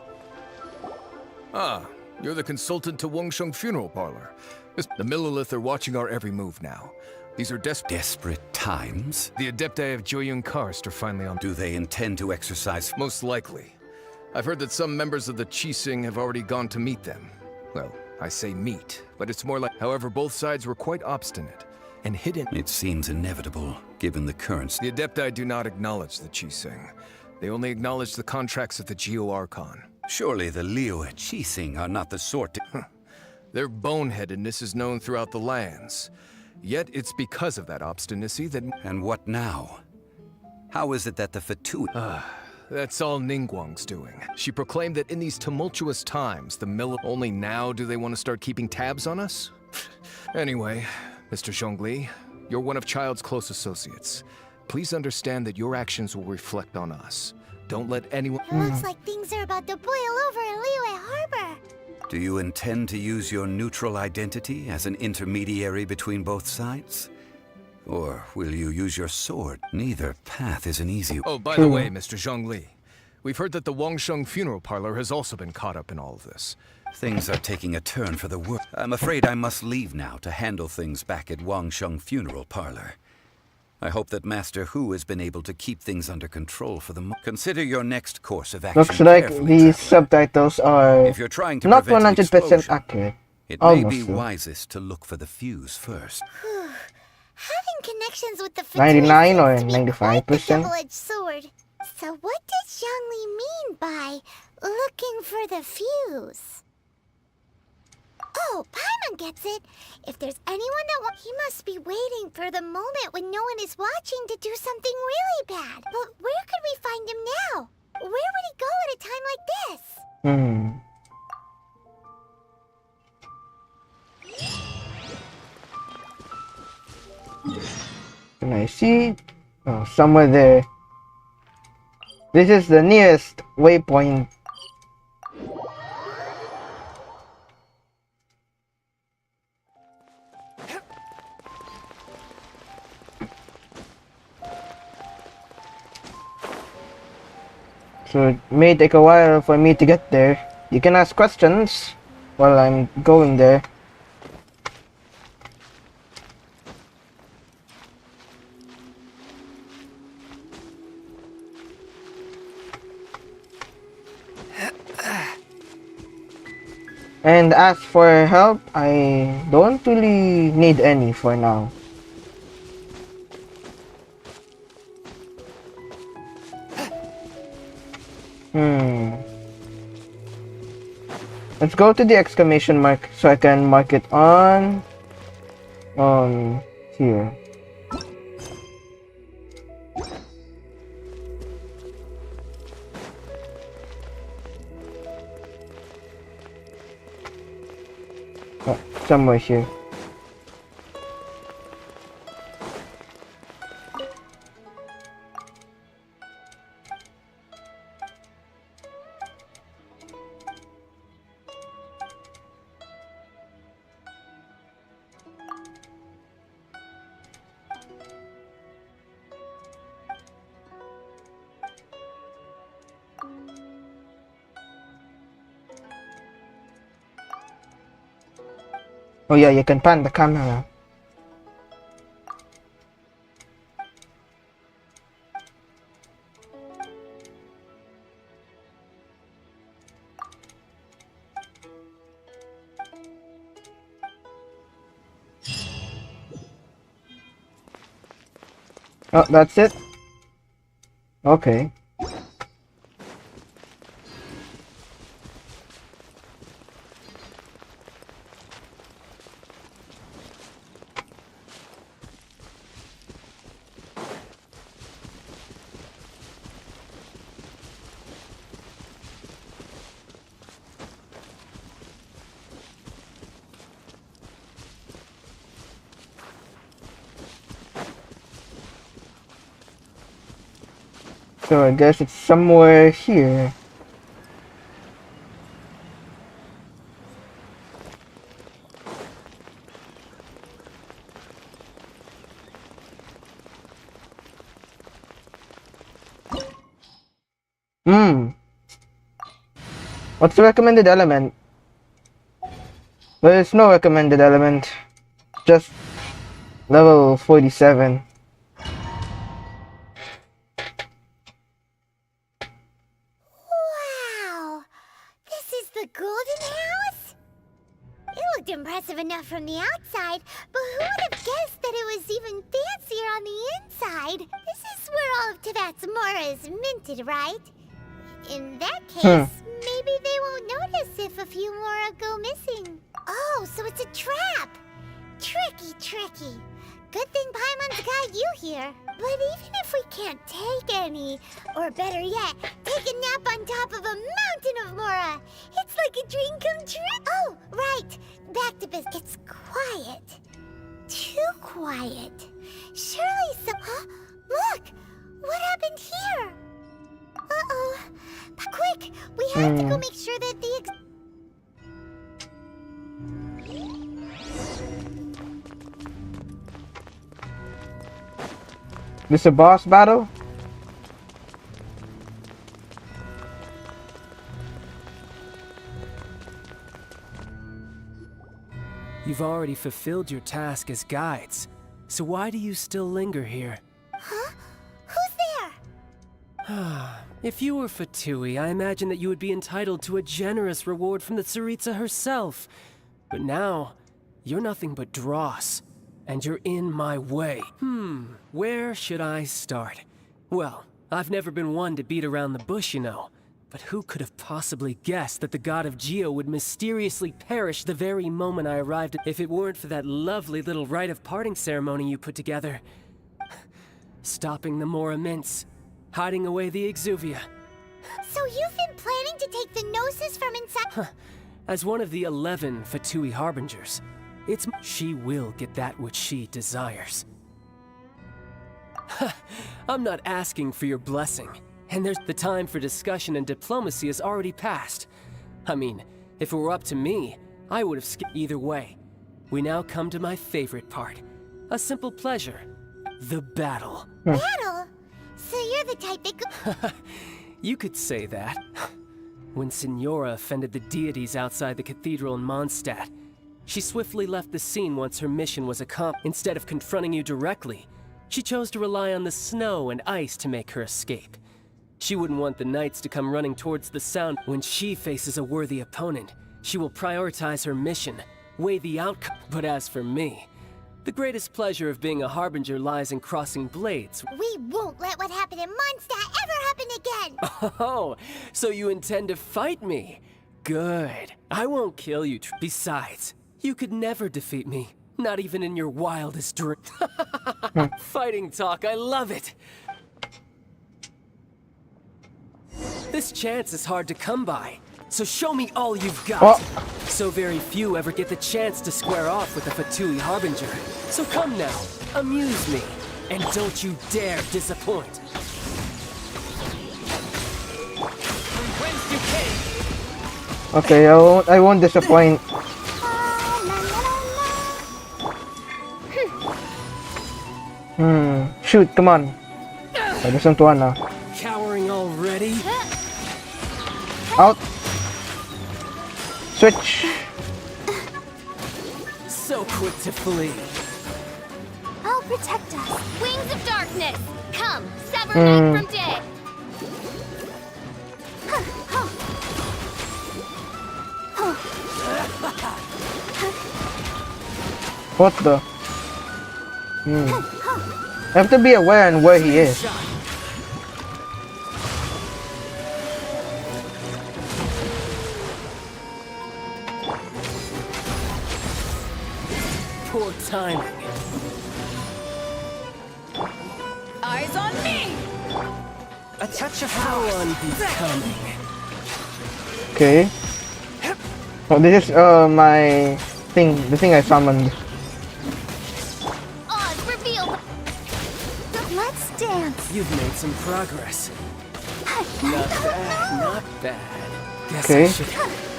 Ah, you're the consultant to Wangsheng Funeral Parlor. The Millelith are watching our every move now. These are desperate
times?
The Adepti of Joyun Karst are finally on...
Do they intend to exercise?
Most likely. I've heard that some members of the Qixing have already gone to meet them. Well, I say meet, but it's more like... However, both sides were quite obstinate and hidden.
It seems inevitable, given the currents.
The Adepti do not acknowledge the Qixing. They only acknowledge the contracts of the Geo Archon.
Surely the Liyue Qixing are not the sort to...
Their boneheadedness is known throughout the lands. Yet it's because of that obstinacy that...
And what now? How is it that the Fatui...
That's all Ningguang's doing. She proclaimed that in these tumultuous times, the mill... Only now do they want to start keeping tabs on us? Anyway, Mr. Zhongli, you're one of Child's close associates. Please understand that your actions will reflect on us. Don't let anyone...
It looks like things are about to boil over in Liyue Harbor.
Do you intend to use your neutral identity as an intermediary between both sides? Or will you use your sword? Neither path is an easy...
Oh, by the way, Mr. Zhongli, we've heard that the Wangsheng Funeral Parlor has also been caught up in all of this.
Things are taking a turn for the worse. I'm afraid I must leave now to handle things back at Wangsheng Funeral Parlor. I hope that Master Hu has been able to keep things under control for the moment. Consider your next course of action.
Looks like
carefully,
these subtitles are
if you're trying to
not
prevent an
100%
explosion,
accurate.
It may
Almost
be
through.
wisest to look for the fuse first.
Having connections with the
99
Fatui
or
seems to be quite the
95%?
double-edged sword. So what does Zhongli mean by looking for the fuse? Oh, Paimon gets it. If there's anyone that he must be waiting for the moment when no one is watching to do something really bad. But where could we find him now? Where would he go at a time like this?
Can I see? Oh, somewhere there. This is the nearest waypoint. So it may take a while for me to get there. You can ask questions while I'm going there. And as for help, I don't really need any for now. Let's go to the exclamation mark so I can mark it on here. Oh, somewhere here. Oh yeah, you can pan the camera. Oh, that's it? Okay. So I guess it's somewhere here. What's the recommended element? There is no recommended element. Just level 47.
Wow! This is the Golden House? It looked impressive enough from the outside, but who would have guessed that it was even fancier on the inside? This is where all of Tibet's Mora is minted, right? In that case, maybe they won't notice if a few Mora go missing. Oh, so it's a trap! Tricky, tricky. Good thing Paimon's got you here. But even if we can't take any, or better yet, take a nap on top of a mountain of Mora, it's like a dream come true. Oh, right. Back to business. It's quiet. Too quiet. Surely some... Huh? Look! What happened here? Uh-oh. Quick! We have to go make sure that the...
This a boss battle?
You've already fulfilled your task as guides, so why do you still linger here?
Huh? Who's there?
If you were Fatui, I imagine that you would be entitled to a generous reward from the Tsaritsa herself.
But now, you're nothing but dross, and you're in my way. Where should I start? Well, I've never been one to beat around the bush, you know. But who could have possibly guessed that the god of Geo would mysteriously perish the very moment I arrived if it weren't for that lovely little rite of parting ceremony you put together? Stopping the Mora Mints, hiding away the Exuvia.
So you've been planning to take the Gnosis from inside?
As one of the 11 Fatui Harbingers, she will get that which she desires. I'm not asking for your blessing. And the time for discussion and diplomacy has already passed. I mean, if it were up to me, I would have skipped either way. We now come to my favorite part. A simple pleasure. The battle.
Battle? So you're the type that
You could say that. When Signora offended the deities outside the cathedral in Mondstadt, she swiftly left the scene once her mission was accomplished. Instead of confronting you directly, she chose to rely on the snow and ice to make her escape. She wouldn't want the knights to come running towards the sound. When she faces a worthy opponent, she will prioritize her mission, weigh the outcome. But as for me, the greatest pleasure of being a harbinger lies in crossing blades.
We won't let what happened in Mondstadt ever happen again!
Oh, so you intend to fight me? Good. I won't kill you. Besides, you could never defeat me. Not even in your wildest dream. Fighting talk, I love it. This chance is hard to come by, so show me all you've got. So very few ever get the chance to square off with a Fatui Harbinger. So come now, amuse me, and don't you dare disappoint.
Okay, I won't disappoint. Shoot, come on. I just want one now.
Cowering already?
Out. Switch.
So quick to flee.
I'll protect us.
Wings of darkness! Come, sever night from day!
What the? I have to be aware on where he is.
Poor timing.
Eyes on me!
A touch of how unbecoming.
Okay. Oh, this is my thing. The thing I summoned.
Oz revealed!
Let's dance!
You've made some progress. Not bad, not bad. Guess
Okay.
I should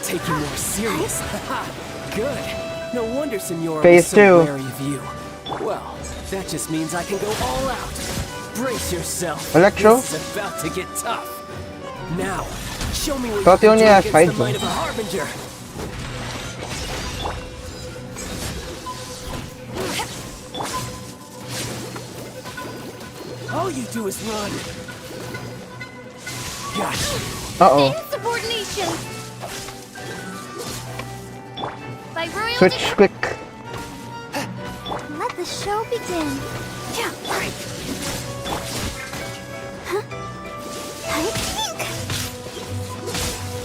take you more seriously. Good. No wonder Signora
Phase
was so
2.
wary of you. Well, that just means I can go all out. Brace yourself.
Electro?
This is about to get tough. Now, show me what
Thought
you
he only
can do
has
against
5
the might
zones.
of a harbinger. All you do is run. Gosh.
Uh-oh.
Insubordination! By royal
Switch quick.
Let the show begin.
Yeah, right.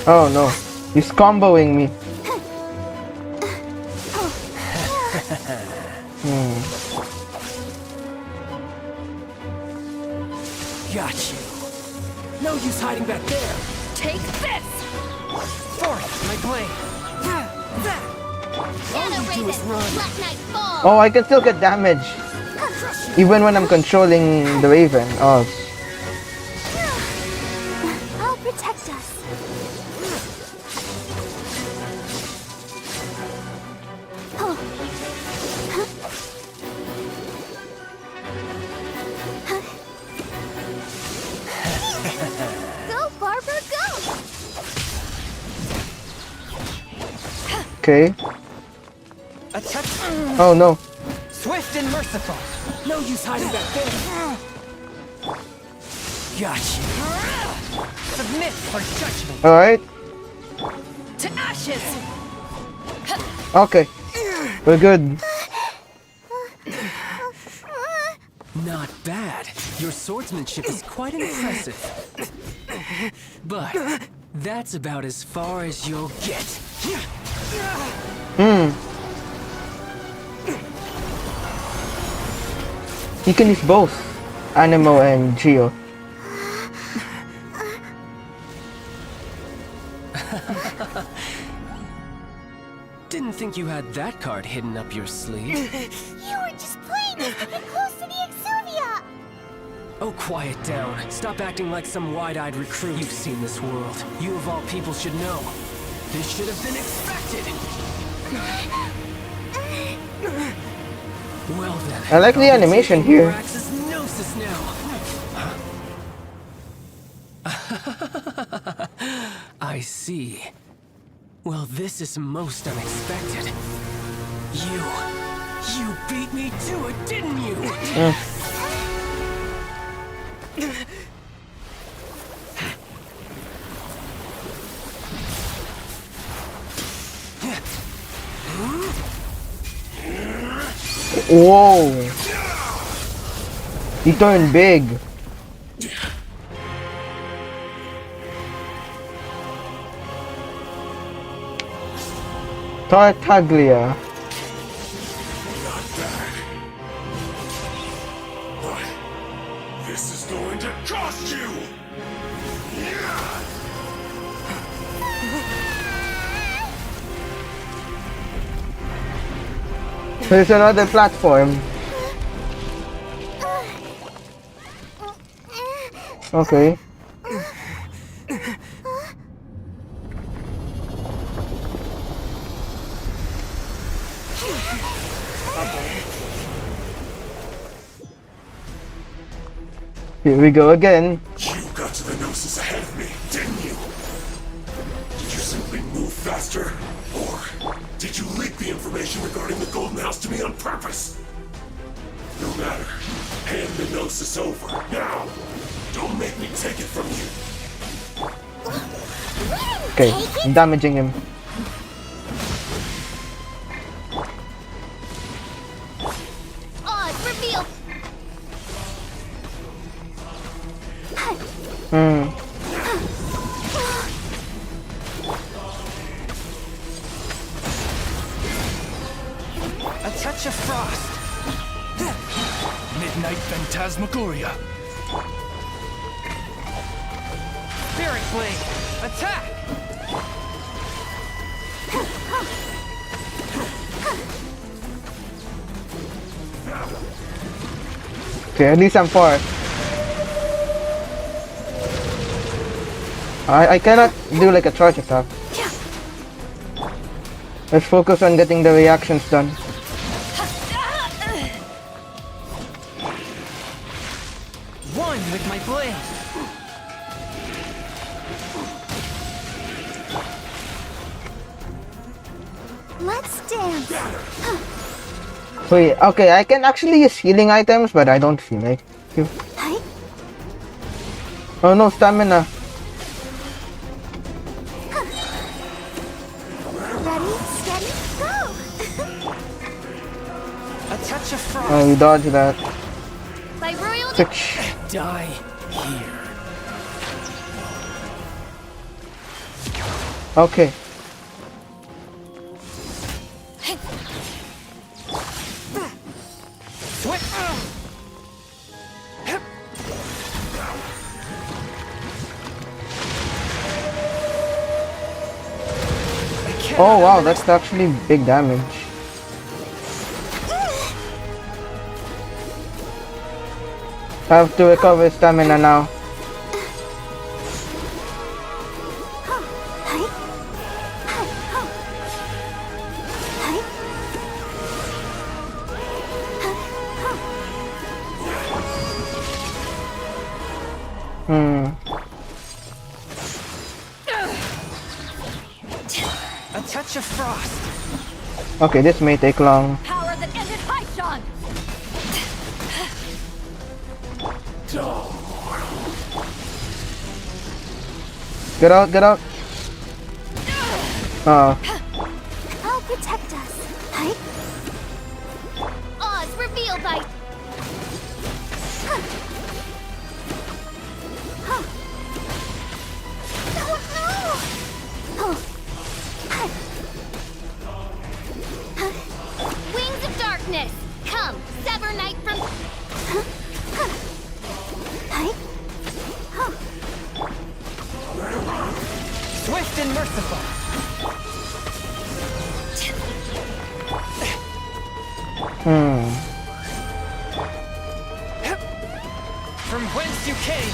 Oh no. He's comboing me.
Got you. No use hiding back there.
Take this!
Forth, my blade.
Shadow
you do is
Raven,
run.
Black Knight fall!
Oh, I can still get damage. Even when I'm controlling the Raven. Oh.
I'll protect us. Go, Barber, go!
Okay.
A touch.
Oh no.
Swift and merciful. No use hiding back there. Got you. Submit for judgment.
Alright.
To ashes!
Okay, we're good.
Not bad. Your swordsmanship is quite impressive. But that's about as far as you'll get.
You can use both Animo and Geo.
Didn't think you had that card hidden up your sleeve.
You were just playing us to get close to the Exuvia!
Oh, quiet down. Stop acting like some wide-eyed recruit. You've seen this world. You of all people should know. This should have been expected. Well then.
I like the animation here.
Morax's gnosis now. I see. Well, this is most unexpected. You beat me to it, didn't you?
Whoa! He turned big. Tartaglia.
Not bad. But this is going to cost you!
There's another platform. Okay. Here we go again.
You got to the Gnosis ahead of me, didn't you? Did you simply move faster? Or did you leak the information regarding the Golden House to me on purpose? No matter. Hand the Gnosis over, now! Don't make me take it from you!
Okay, I'm damaging him.
Oh, it's revealed.
A touch of frost. Midnight Phantasmagoria. Spirit Blade, attack!
Okay, at least I'm far. I cannot do like a charge attack. Let's focus on getting the reactions done.
One with my blade.
Let's dance!
Wait, okay, I can actually use healing items, but I don't feel like to. Oh no, stamina.
Ready, steady, go!
A touch of frost.
Oh, we dodged that.
By royal
Switch.
Die here.
Okay. Oh wow, that's actually big damage. I have to recover stamina now.
A touch of frost.
Okay, this may take long.
power that ended Haishan.
Get out, get out.
I'll protect us.
bite. Wings of darkness, come, sever night from.
Swift and merciful. From whence you came.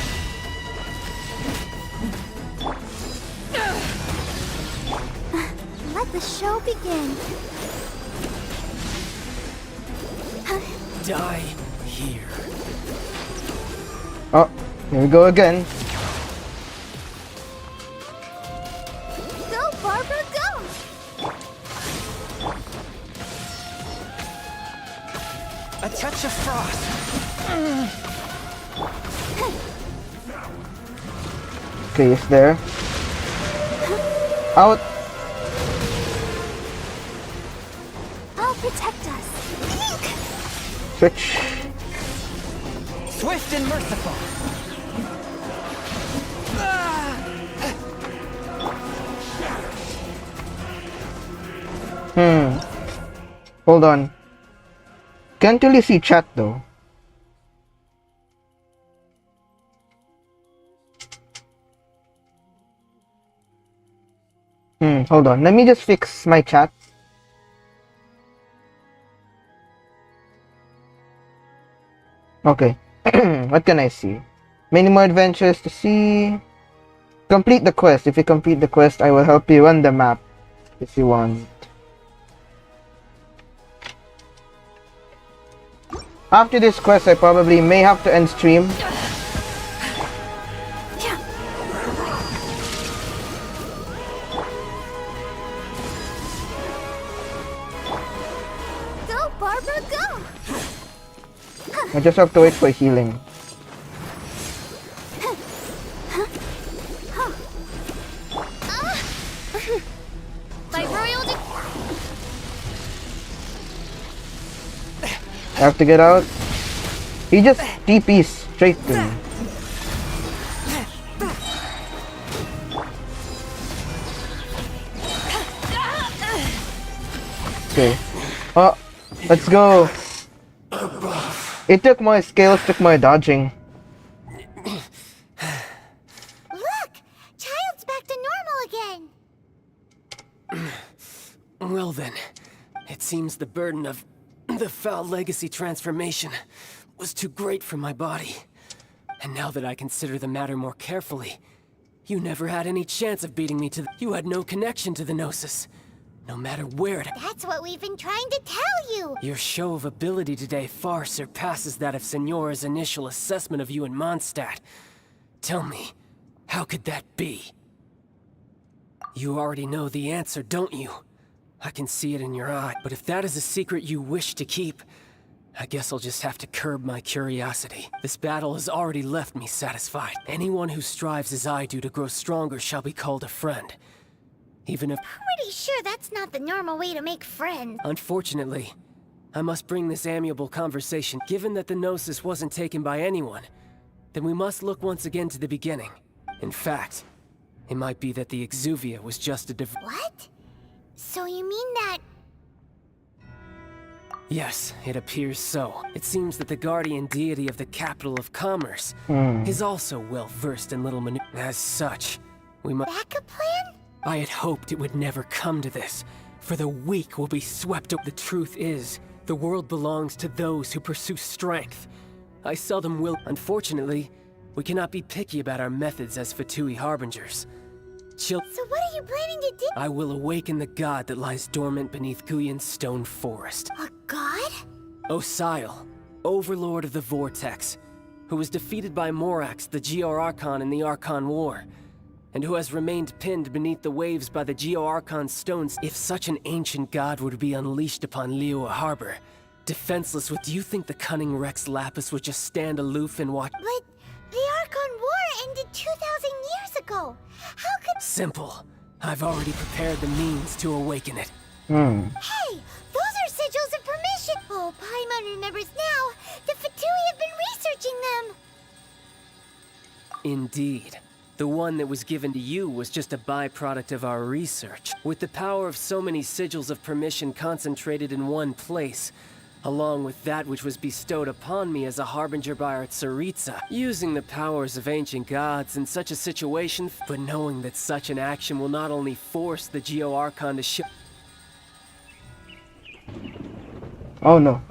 Let the show begin.
Die here.
Oh, here we go again.
Go, Barbara, go!
A touch of frost.
Okay, it's there. Out.
I'll protect us.
Switch.
Swift and merciful.
Hold on. Can't really see chat though. Hold on. Let me just fix my chat. Okay. What can I see? Many more adventures to see. Complete the quest. If you complete the quest, I will help you run the map if you want. After this quest, I probably may have to end stream.
Go, Barbara, go!
I just have to wait for healing.
By royal
I have to get out. He just TP's straight to me. Okay. Oh, let's go. It took my skills, took my dodging.
Look! Child's back to normal again!
Well then, it seems the burden of the foul legacy transformation was too great for my body. And now that I consider the matter more carefully, you never had any chance of beating me to the— You had no connection to the Gnosis. No matter where it—
That's what we've been trying to tell you!
Your show of ability today far surpasses that of Signora's initial assessment of you in Mondstadt. Tell me, how could that be? You already know the answer, don't you? I can see it in your eye, but if that is a secret you wish to keep, I guess I'll just have to curb my curiosity. This battle has already left me satisfied. Anyone who strives as I do to grow stronger shall be called a friend. Even if—
Pretty sure that's not the normal way to make friends.
Unfortunately, I must bring this amiable conversation. Given that the Gnosis wasn't taken by anyone, then we must look once again to the beginning. In fact, it might be that the Exuvia was just a
What? So you mean that...
Yes, it appears so. It seems that the guardian deity of the capital of commerce is also well versed in little As such, we must—
Backup plan?
I had hoped it would never come to this, for the weak will be swept up. The truth is, the world belongs to those who pursue strength. I seldom will— Unfortunately, we cannot be picky about our methods as Fatui Harbingers.
So what are you planning to do?
I will awaken the god that lies dormant beneath Guyon's stone forest.
A god?
Osial, overlord of the Vortex, who was defeated by Morax, the Geo-Archon in the Archon War, and who has remained pinned beneath the waves by the Geo-Archon stones. If such an ancient god were to be unleashed upon Liyue Harbor, defenseless do you think the cunning Rex Lapis would just stand aloof and watch—
But the Archon War ended 2,000 years ago. How could—
Simple. I've already prepared the means to awaken it.
Hey, those are sigils of permission. Oh, Paimon remembers now
Indeed. The one that was given to you was just a byproduct of our research. With the power of so many sigils of permission concentrated in one place, along with that which was bestowed upon me as a harbinger by our Tsaritsa, using the powers of ancient gods in such a situation, but knowing that such an action will not only force the Geo-Archon to show...
Oh no.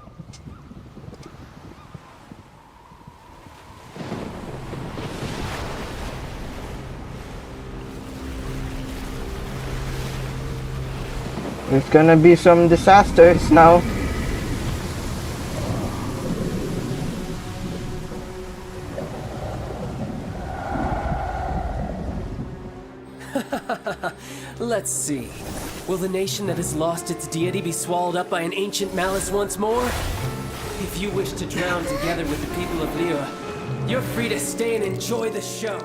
There's gonna be some disasters now.
Let's see. Will the nation that has lost its deity be swallowed up by an ancient malice once more? If you wish to drown together with the people of Liyue, you're free to stay and enjoy the show.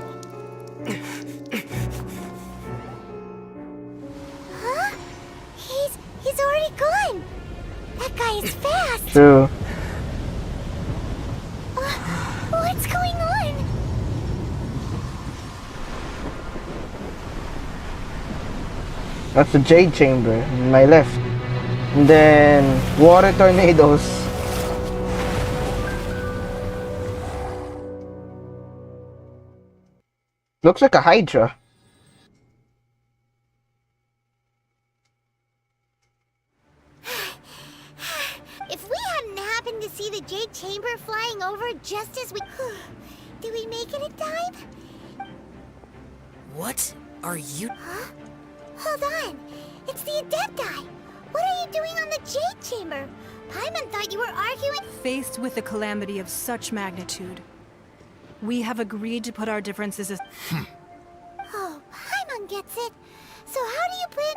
Huh? He's already gone. That guy is fast.
True.
What's going on?
That's the Jade Chamber in my left. And then water tornadoes. Looks like a Hydra.
If we hadn't happened to see the Jade Chamber flying over just as we... Did we make it in time?
What are you...
Huh? Hold on. It's the Adepti. What are you doing on the Jade Chamber? Paimon thought you were arguing...
Faced with a calamity of such magnitude, we have agreed to put our differences aside.
Oh, Paimon gets it. So how do you plan...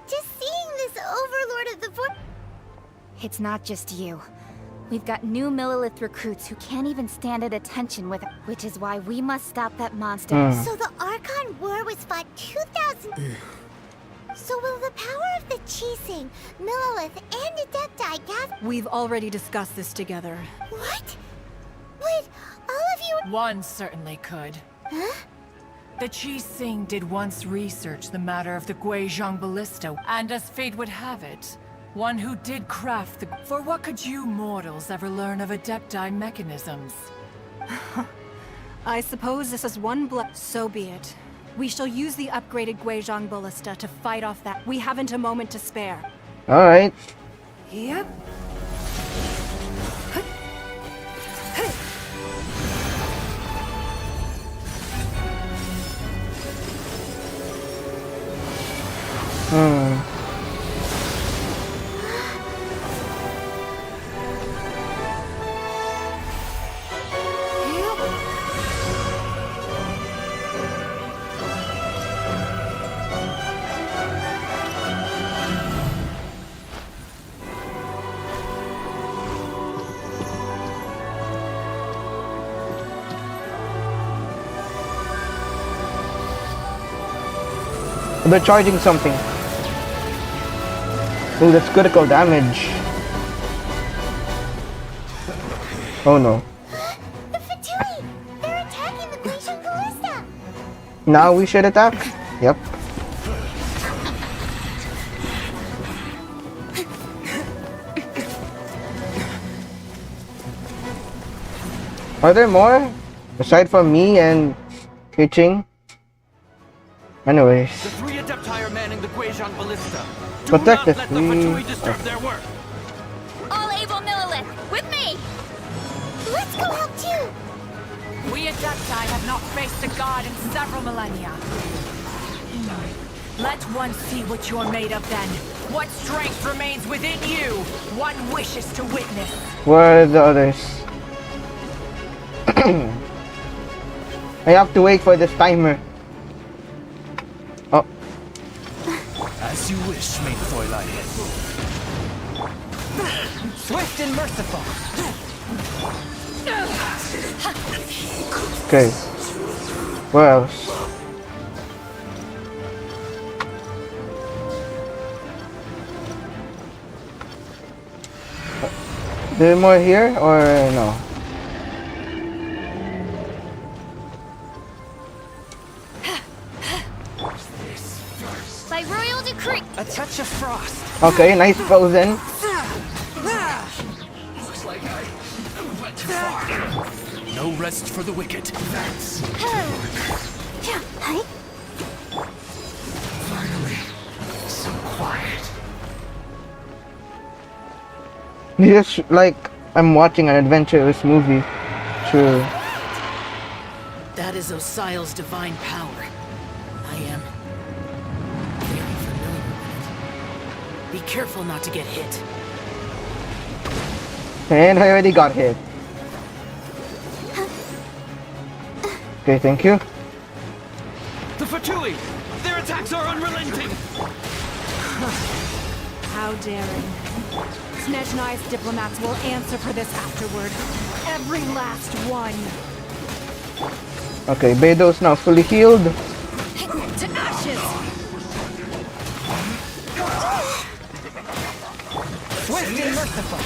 Just seeing this Overlord of the Vortex...
It's not just you. We've got new Millilith recruits who can't even stand at attention with it, which is why we must stop that monster.
So the Archon War was fought 2,000... So will the power of the Chising, Millilith, and Adepti gather...
We've already discussed this together.
What? Wait, all of you...
One certainly could.
Huh?
The Chi Sing did once research the matter of the Guizhong Ballista, and as fate would have it, one who did craft the... For what could you mortals ever learn of Adepti mechanisms?
I suppose this is one So be it. We shall use the upgraded Guizhong Ballista to fight off that. We haven't a moment to spare.
Alright.
Yep.
They're charging something. Ooh, that's critical damage. Oh no.
The Fatui! They're attacking the Guizhong Ballista!
Now we should attack? Yep. Are there more? Aside from me and Hitching? Anyways.
The three Adepti are manning the Guizhong Ballista. Do
Protect
not
the
let the
three.
Fatui disturb their work.
All able Millilith, with me!
Let's go help too!
We Adepti have not faced a god in several millennia. Let one see what you're made of then. What strength remains within you? One wishes to witness.
Where are the others? I have to wait for this timer. Oh.
As you wish, main Fräulein.
Swift and merciful.
Okay. Where else? There more here or no? Okay, nice frozen.
Looks like I went too far. No rest for the wicked. Finally, so quiet.
Just like I'm watching an adventurous movie. True.
That is Osial's divine power. I am very familiar with it. Be careful not to get hit.
And I already got hit. Okay, thank you.
The Fatui! Their attacks are unrelenting!
How daring. Snezhnai's diplomats will answer for this afterward. Every last one.
Okay, Beidou's now fully healed.
To ashes!
Swift and merciful!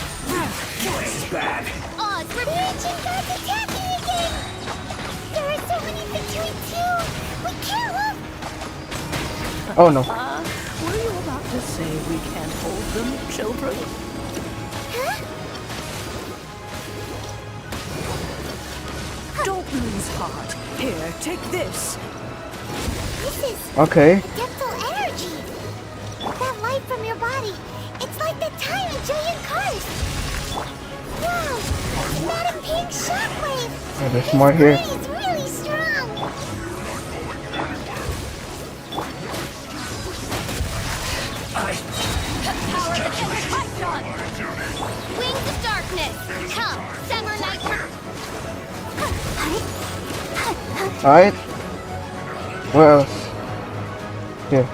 This is bad.
Oz, we're reaching God's attacking again! There are so many Fatui too! We can't look!
Oh no.
Were you about to say we can't hold them, children?
Huh?
Don't lose heart. Here, take this.
This is
Okay.
adeptal energy! That light from your body, it's like the time in giant cars! Wow! That a pink shockwave!
Oh, there's more here.
It's really strong!
Wings of darkness. Come, Summer Night.
Alright. Where else? Here.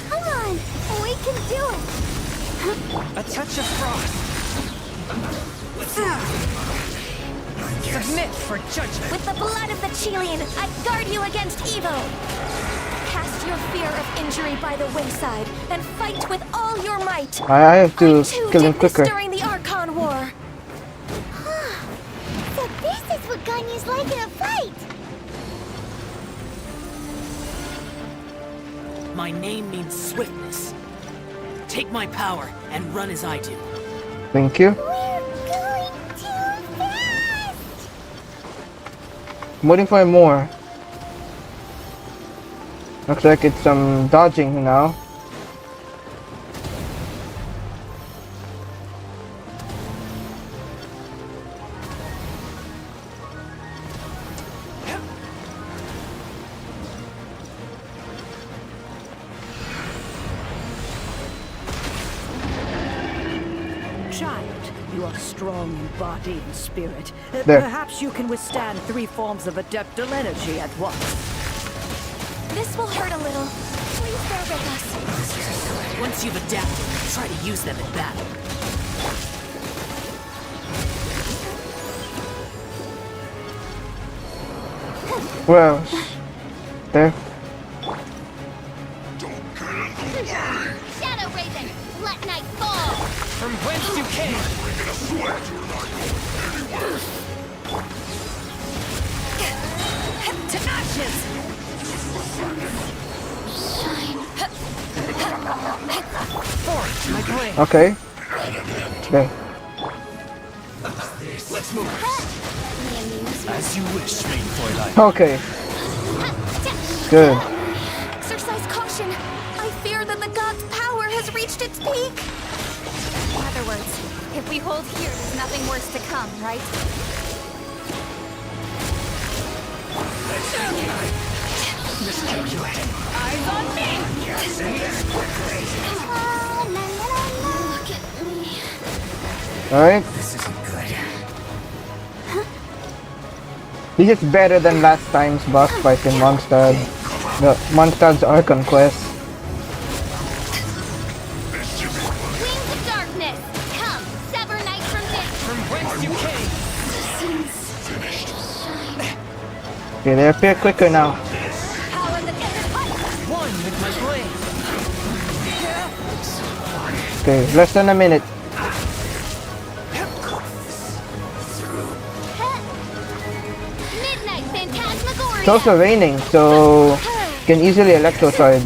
Come on! We can do it!
A touch of frost. Submit for judgment.
With the blood of the Chilean, I guard you against evil. Cast your fear of injury by the wayside and fight with all your might.
I have to
I too
kill him
did this
quicker.
during the Archon War.
So this is what Ganyu's like in a fight!
My name means swiftness. Take my power and run as I do.
Thank you.
We're going too fast!
I'm waiting for more. Looks like it's some dodging now.
Child, you are strong in body and spirit.
There.
Perhaps you can withstand 3 forms of adeptal energy at once.
This will hurt a little. Please bear with us.
Once you've adapted, try to use them in battle.
Where else? There.
Shadow Raven, let night fall.
From whence you came.
To ashes!
Forth, my blade.
Okay. There.
Let's move. As you wish, main Fräulein.
Okay. Good.
Exercise caution. I fear that the god's power has reached its peak.
In other words, if we hold here, there's nothing worse to come, right?
Eyes on me.
Look at me.
Alright.
This isn't good.
This is better than last time's boss fight in Mondstadt. The Mondstadt's Archon quest.
Wings of darkness. Come, sever night from day.
From whence you came.
Okay, they appear quicker now.
One with my blade.
Okay, less than a minute.
Midnight Phantasmagoria.
It's also raining, so Can easily electro charge.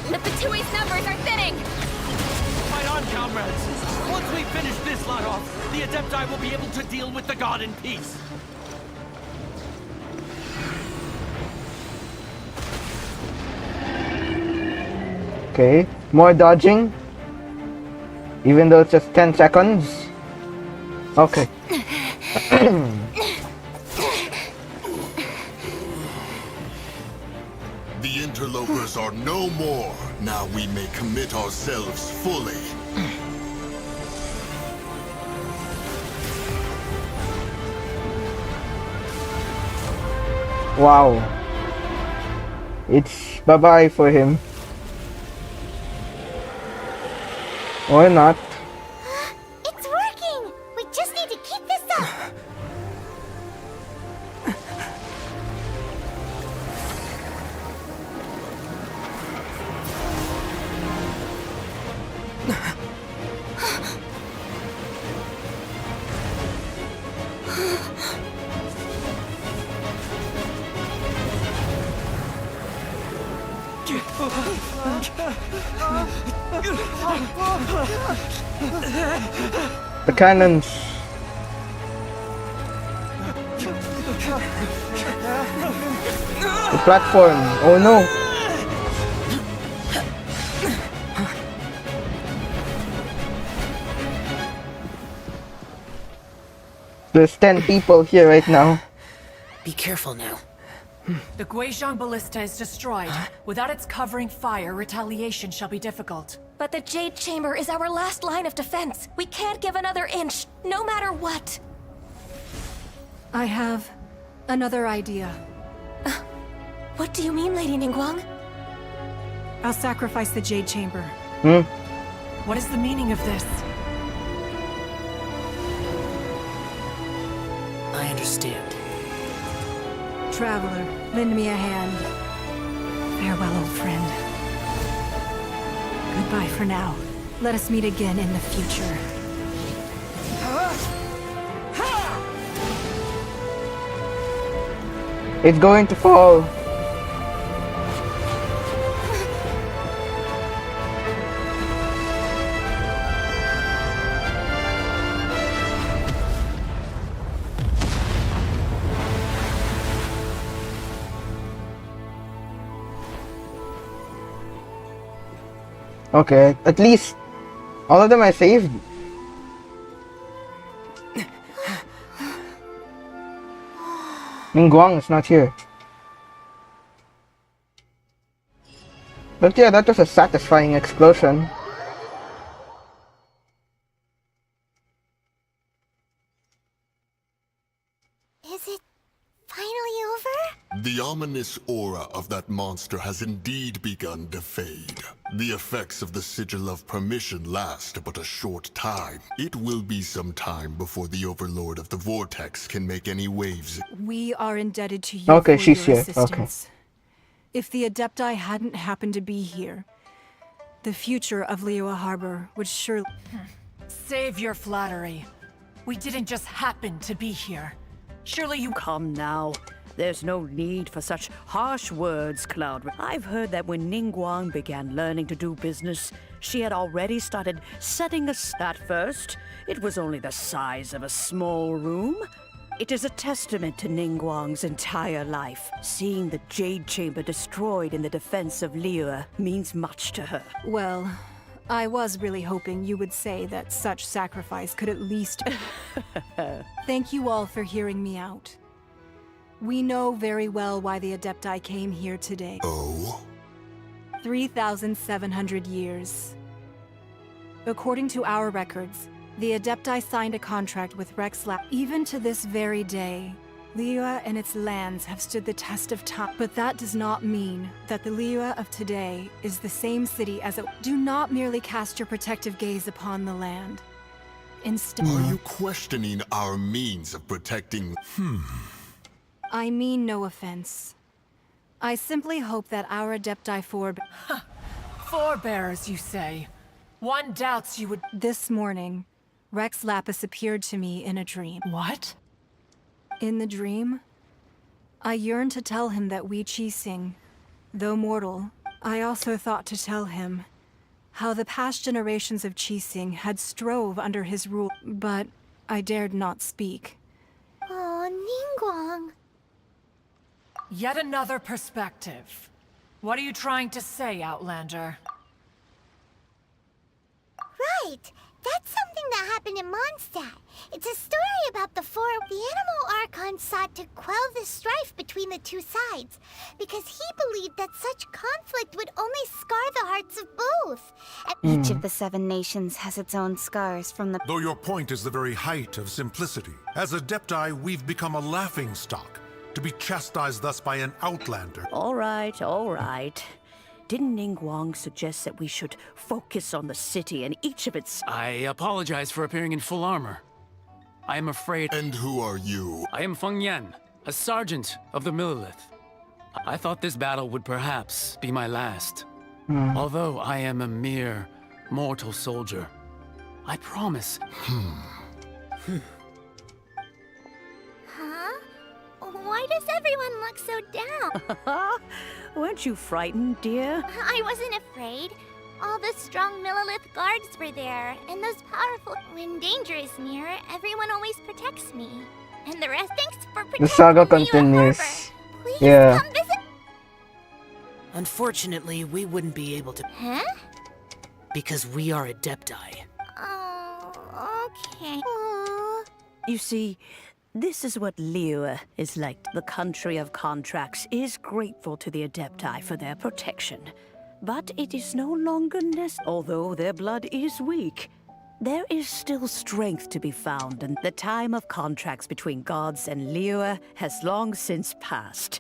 The Patui's numbers are thinning!
Fight on, comrades! Once we finish this lot off, the Adepti will be able to deal with the god in peace.
Okay, more dodging. Even though it's just 10 seconds. Okay.
The interlopers are no more. Now we may commit ourselves fully.
Wow. It's bye-bye for him. Or not.
It's working! We just need to keep this up!
The cannons. The platform. Oh no. There's 10 people here right now.
Be careful now.
The Guizhong Ballista is destroyed. Without its covering fire, retaliation shall be difficult.
But the Jade Chamber is our last line of defense. We can't give another inch, no matter what.
I have another idea.
What do you mean, Lady Ningguang?
I'll sacrifice the Jade Chamber.
What is the meaning of this?
I understand.
Traveler, lend me a hand. Farewell, old friend. Goodbye for now. Let us meet again in the future.
It's going to fall. Okay, at least all of them are saved. Ningguang is not here. But yeah, that was a satisfying explosion.
Is it finally over?
The ominous aura of that monster has indeed begun to fade. The effects of the Sigil of Permission last but a short time. It will be some time before the Overlord of the Vortex can make any waves.
We are indebted to you
Okay,
for
she's
your
here.
assistance. If the Adepti hadn't happened to be here, the future of Liyue Harbor would surely...
Save your flattery. We didn't just happen to be here. Surely you...
Come now. There's no need for such harsh words, Cloud. I've heard that when Ningguang began learning to do business, she had already started setting us. At first, it was only the size of a small room. It is a testament to Ningguang's entire life. Seeing the Jade Chamber destroyed in the defense of Liyue means much to her.
Well, I was really hoping you would say that such sacrifice could at least... Thank you all for hearing me out. We know very well why the Adepti came here today.
Oh?
3,700 years. According to our records, the Adepti signed a contract with Rexlab. Even to this very day, Liyue and its lands have stood the test of time. But that does not mean that the Liyue of today is the same city as it. Do not merely cast your protective gaze upon the land. Instead,
Are you questioning our means of protecting...
I mean no offense. I simply hope that our Adepti
Forebears, you say? One doubts you would...
This morning, Rex Lapis appeared to me in a dream.
What?
In the dream, I yearned to tell him that Wei Qixing, though mortal, I also thought to tell him how the past generations of Qixing had strove under his rule, but I dared not speak.
Oh, Ningguang.
Yet another perspective. What are you trying to say, Outlander?
Right. That's something that happened in Mondstadt. It's a story about the animal Archon sought to quell the strife between the two sides, because he believed that such conflict would only scar the hearts of both.
Each of the 7 nations has its own scars from the...
Though your point is the very height of simplicity, as Adepti, we've become a laughingstock, to be chastised thus by an outlander.
All right, all right. Didn't Ningguang suggest that we should focus on the city and each of its...
I apologize for appearing in full armor. I am afraid...
And who are you?
I am Feng Yan, a sergeant of the Millelith. I thought this battle would perhaps be my last. Although I am a mere mortal soldier, I promise...
Huh? Why does everyone look so down?
Weren't you frightened, dear?
I wasn't afraid. All the strong Millelith guards were there, and those powerful... When danger is near, everyone always protects me. And the rest thanks for protecting
The saga
Liyue
continues.
Harbor. Please
Yeah.
come visit...
Unfortunately, we wouldn't be able to...
Huh?
Because we are Adepti.
Oh, okay. Aw.
You see, this is what Liyue is like. The country of contracts is grateful to the Adepti for their protection. But it is no longer necessary. Although their blood is weak, there is still strength to be found, and the time of contracts between gods and Liyue has long since passed.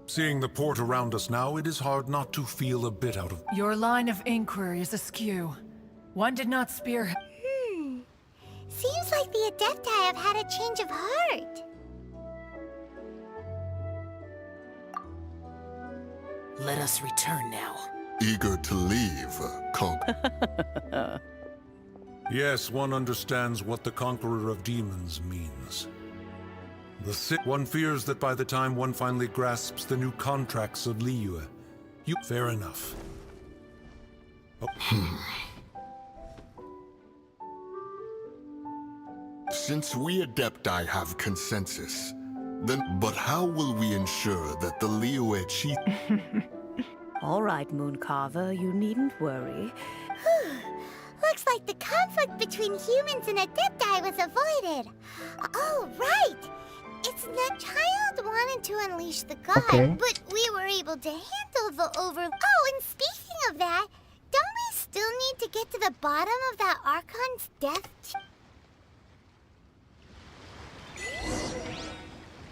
Seeing the port around us now, it is hard not to feel a bit out of...
Your line of inquiry is askew. One did not spearhead...
Seems like the Adepti have had a change of heart.
Let us return now.
Eager to leave, Yes, one understands what the Conqueror of Demons means. One fears that by the time one finally grasps the new contracts of Liyue, Fair enough.
Since we Adepti have consensus, then but how will we ensure that the Liyue chief...
All right, Mooncarver, you needn't worry.
Looks like the conflict between humans and Adepti was avoided. Oh, right! It's the child wanted to unleash the god, but we were able to handle the Oh, and speaking of that, don't we still need to get to the bottom of that Archon's death?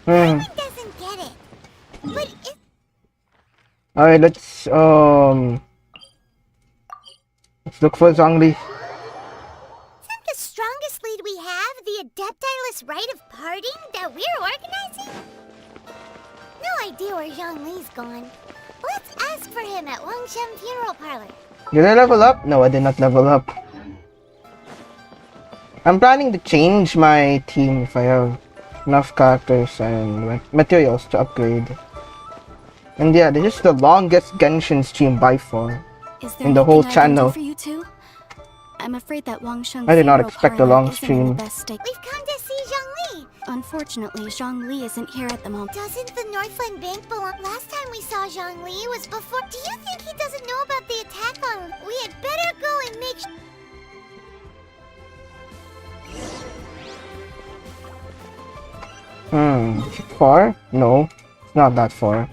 Simon doesn't get it, but it...
Alright, let's look for Zhongli.
Isn't the strongest lead we have the Adepti-less rite of parting that we're organizing? No idea where Zhongli's gone. Let's ask for him at Wangshen Funeral Parlor.
Did I level up? No, I did not level up. I'm planning to change my team if I have enough characters and materials to upgrade. And yeah, this is the longest Genshin stream by far in the whole channel.
For you two? I'm afraid that Wangshen
I did not
Funeral
expect a
Parlor
long
isn't in the
stream.
best state.
We've come to see Zhongli.
Unfortunately, Zhongli isn't here at the moment.
Doesn't the Northland Bank belong? Last time we saw Zhongli was before. Do you think he doesn't know about the attack on? We had better go and make.
Is it far? No, it's not that far.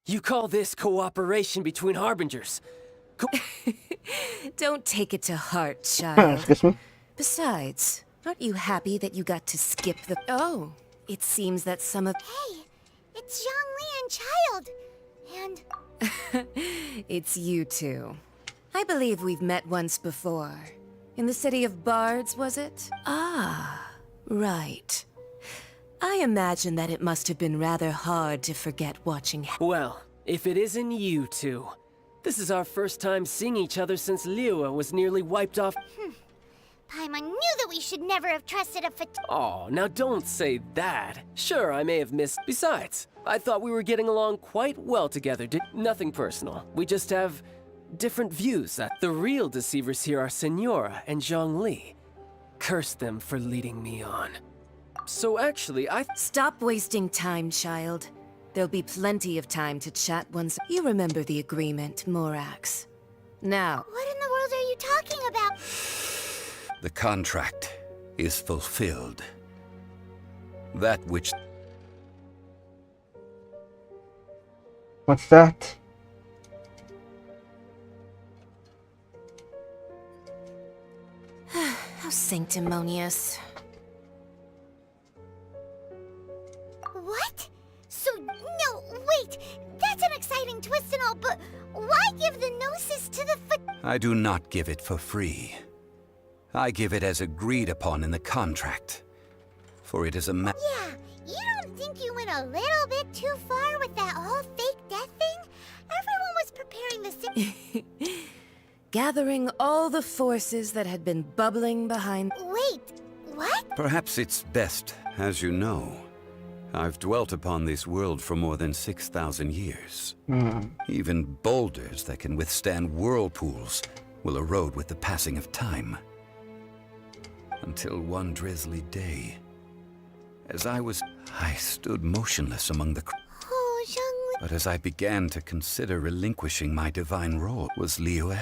You call this cooperation between Harbingers?
Don't take it to heart, child.
Excuse me?
Besides, aren't you happy that you got to skip the... Oh, it seems that some of...
Hey, It's Zhongli and Child. And
It's you two. I believe we've met once before. In the city of Bards, was it? Ah, right. I imagine that it must have been rather hard to forget watching.
Well, if it isn't you two. This is our first time seeing each other since Liyue was nearly wiped off.
Paimon knew that we should never have trusted a
Oh, now don't say that. Sure, I may have missed. Besides, I thought we were getting along quite well together. Nothing personal. We just have different views. The real deceivers here are Senora and Zhongli. Curse them for leading me on. So actually,
Stop wasting time, child. There'll be plenty of time to chat once you remember the agreement, Morax. Now,
What in the world are you talking about?
The contract is fulfilled. That which...
What's that?
how sanctimonious.
What? So, no, wait! That's an exciting twist and all, but why give the Gnosis to the
I do not give it for free. I give it as agreed upon in the contract. For it is a
Yeah, you don't think you went a little bit too far with that whole fake death thing? Everyone was preparing the same...
Gathering all the forces that had been bubbling behind...
Wait, what?
Perhaps it's best, as you know. I've dwelt upon this world for more than 6,000 years. Even boulders that can withstand whirlpools will erode with the passing of time. Until one drizzly day, as I stood motionless among the...
Oh, Zhongli...
But as I began to consider relinquishing my divine role, was Liyue,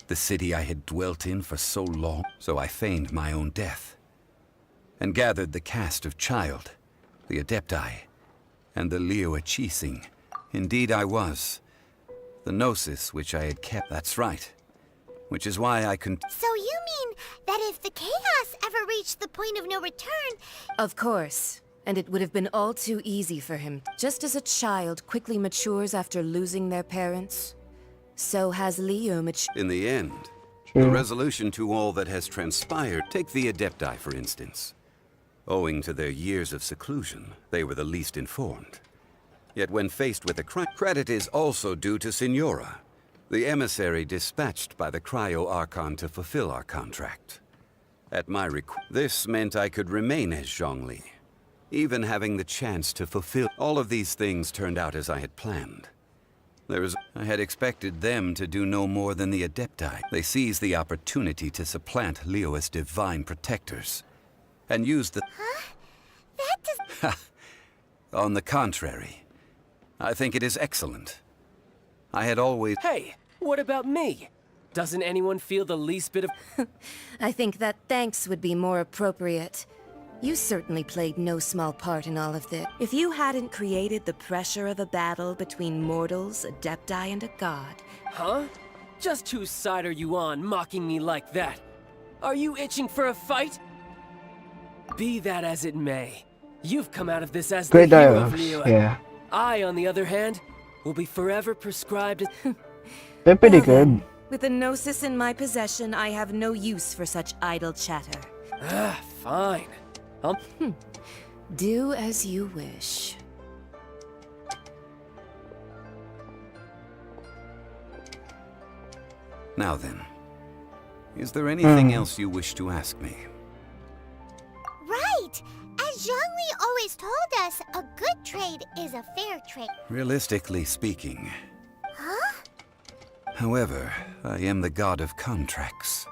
the city I had dwelt in for so long. So I feigned my own death, and gathered the cast of Child, the Adepti, and the Liyue Chising. Indeed I was. The Gnosis which I had kept, that's right. Which is why I can...
So you mean that if the chaos ever reached the point of no return...
Of course. And it would have been all too easy for him. Just as a child quickly matures after losing their parents, so has Liyue matured.
In the end, the resolution to all that has transpired... Take the Adepti, for instance. Owing to their years of seclusion, they were the least informed. Yet when faced with a crime, credit is also due to Senora, the emissary dispatched by the Cryo Archon to fulfill our contract. At my request, this meant I could remain as Zhongli, even having the chance to fulfill. All of these things turned out as I had planned. I had expected them to do no more than the Adepti. They seized the opportunity to supplant Liyue's divine protectors, and used the...
Huh? That does...
On the contrary, I think it is excellent. I had always...
Hey, what about me? Doesn't anyone feel the least bit of...
I think that thanks would be more appropriate. You certainly played no small part in all of this. If you hadn't created the pressure of a battle between mortals, Adepti, and a god...
Huh? Just whose side are you on, mocking me like that? Are you itching for a fight? Be that as it may, you've come out of this as
Great
the hero of
dialogues,
Liyue.
yeah.
I, on the other hand, will be forever prescribed...
They're pretty good.
With the Gnosis in my possession, I have no use for such idle chatter.
Ah, fine.
Do as you wish.
Now then, is there anything else you wish to ask me?
Right! As Zhongli always told us, a good trade is a fair trade.
Realistically speaking.
Huh?
However, I am the god of contracts.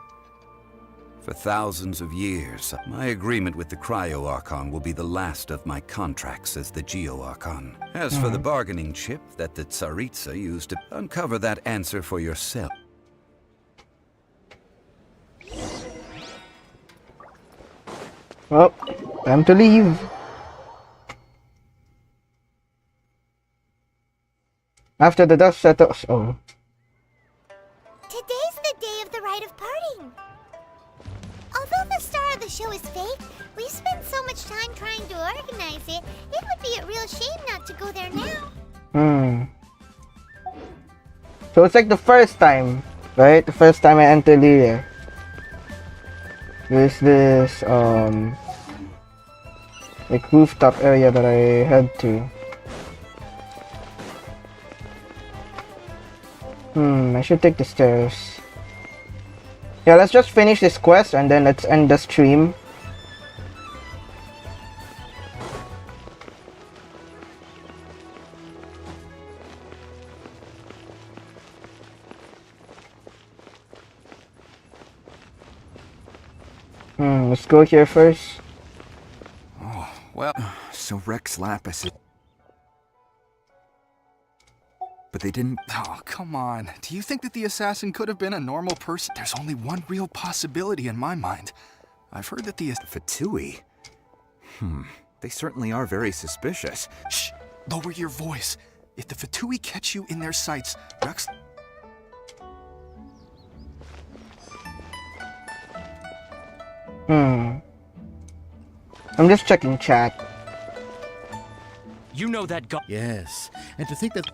For thousands of years, my agreement with the Cryo Archon will be the last of my contracts as the Geo Archon. As for the bargaining chip that the Tsaritsa used to uncover that answer for yourself.
Well, time to leave. After the dust settles... Oh.
Today's the day of the rite of parting. Although the star of the show is fake, we've spent so much time trying to organize it, it would be a real shame not to go there now.
So it's like the first time, right? The first time I enter Liyue. There's this like rooftop area that I head to. I should take the stairs. Yeah, let's just finish this quest and then let's end the stream. Let's go here first.
Oh, well, so Rex Lapis is... But they didn't... Oh, come on. Do you think that the assassin could have been a normal person? There's only one real possibility in my mind. I've heard that the...
Fatui? They certainly are very suspicious.
Shh! Lower your voice. If the Fatui catch you in their sights, Rex...
I'm just checking chat.
You know that guy.
Yes, and to think that...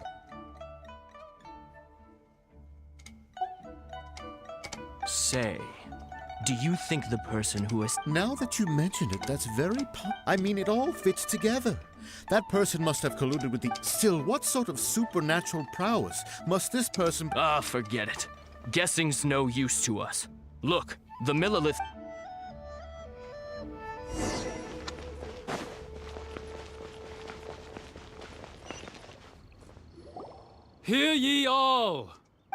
Say, do you think the person who is...
Now that you mention it, that's very I mean, it all fits together. That person must have colluded with the... Still, what sort of supernatural prowess must this person...
Ah, forget it. Guessing's no use to us. Look, the Millilith...
Hear ye all!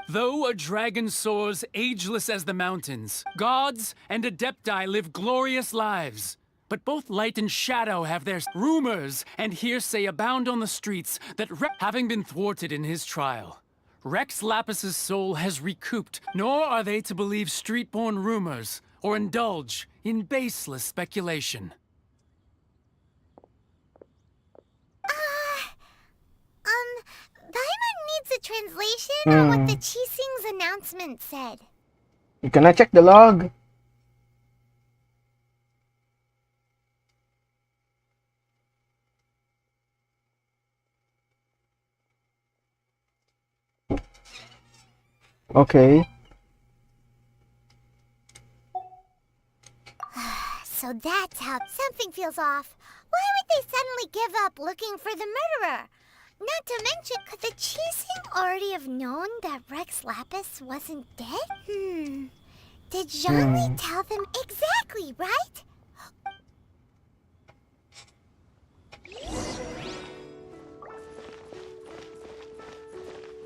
Though a dragon soars ageless as the mountains, gods and adepti live glorious lives. But both light and shadow have their rumors and hearsay abound on the streets that having been thwarted in his trial, Rex Lapis's soul has recouped, nor are they to believe street-born rumors or indulge in baseless speculation.
Paimon needs a translation on what the Qixing's announcement said.
You cannot check the log. Okay.
So that's how something feels off. Why would they suddenly give up looking for the murderer? Not to mention, could the Qixing already have known that Rex Lapis wasn't dead? Did Zhongli tell them exactly, right?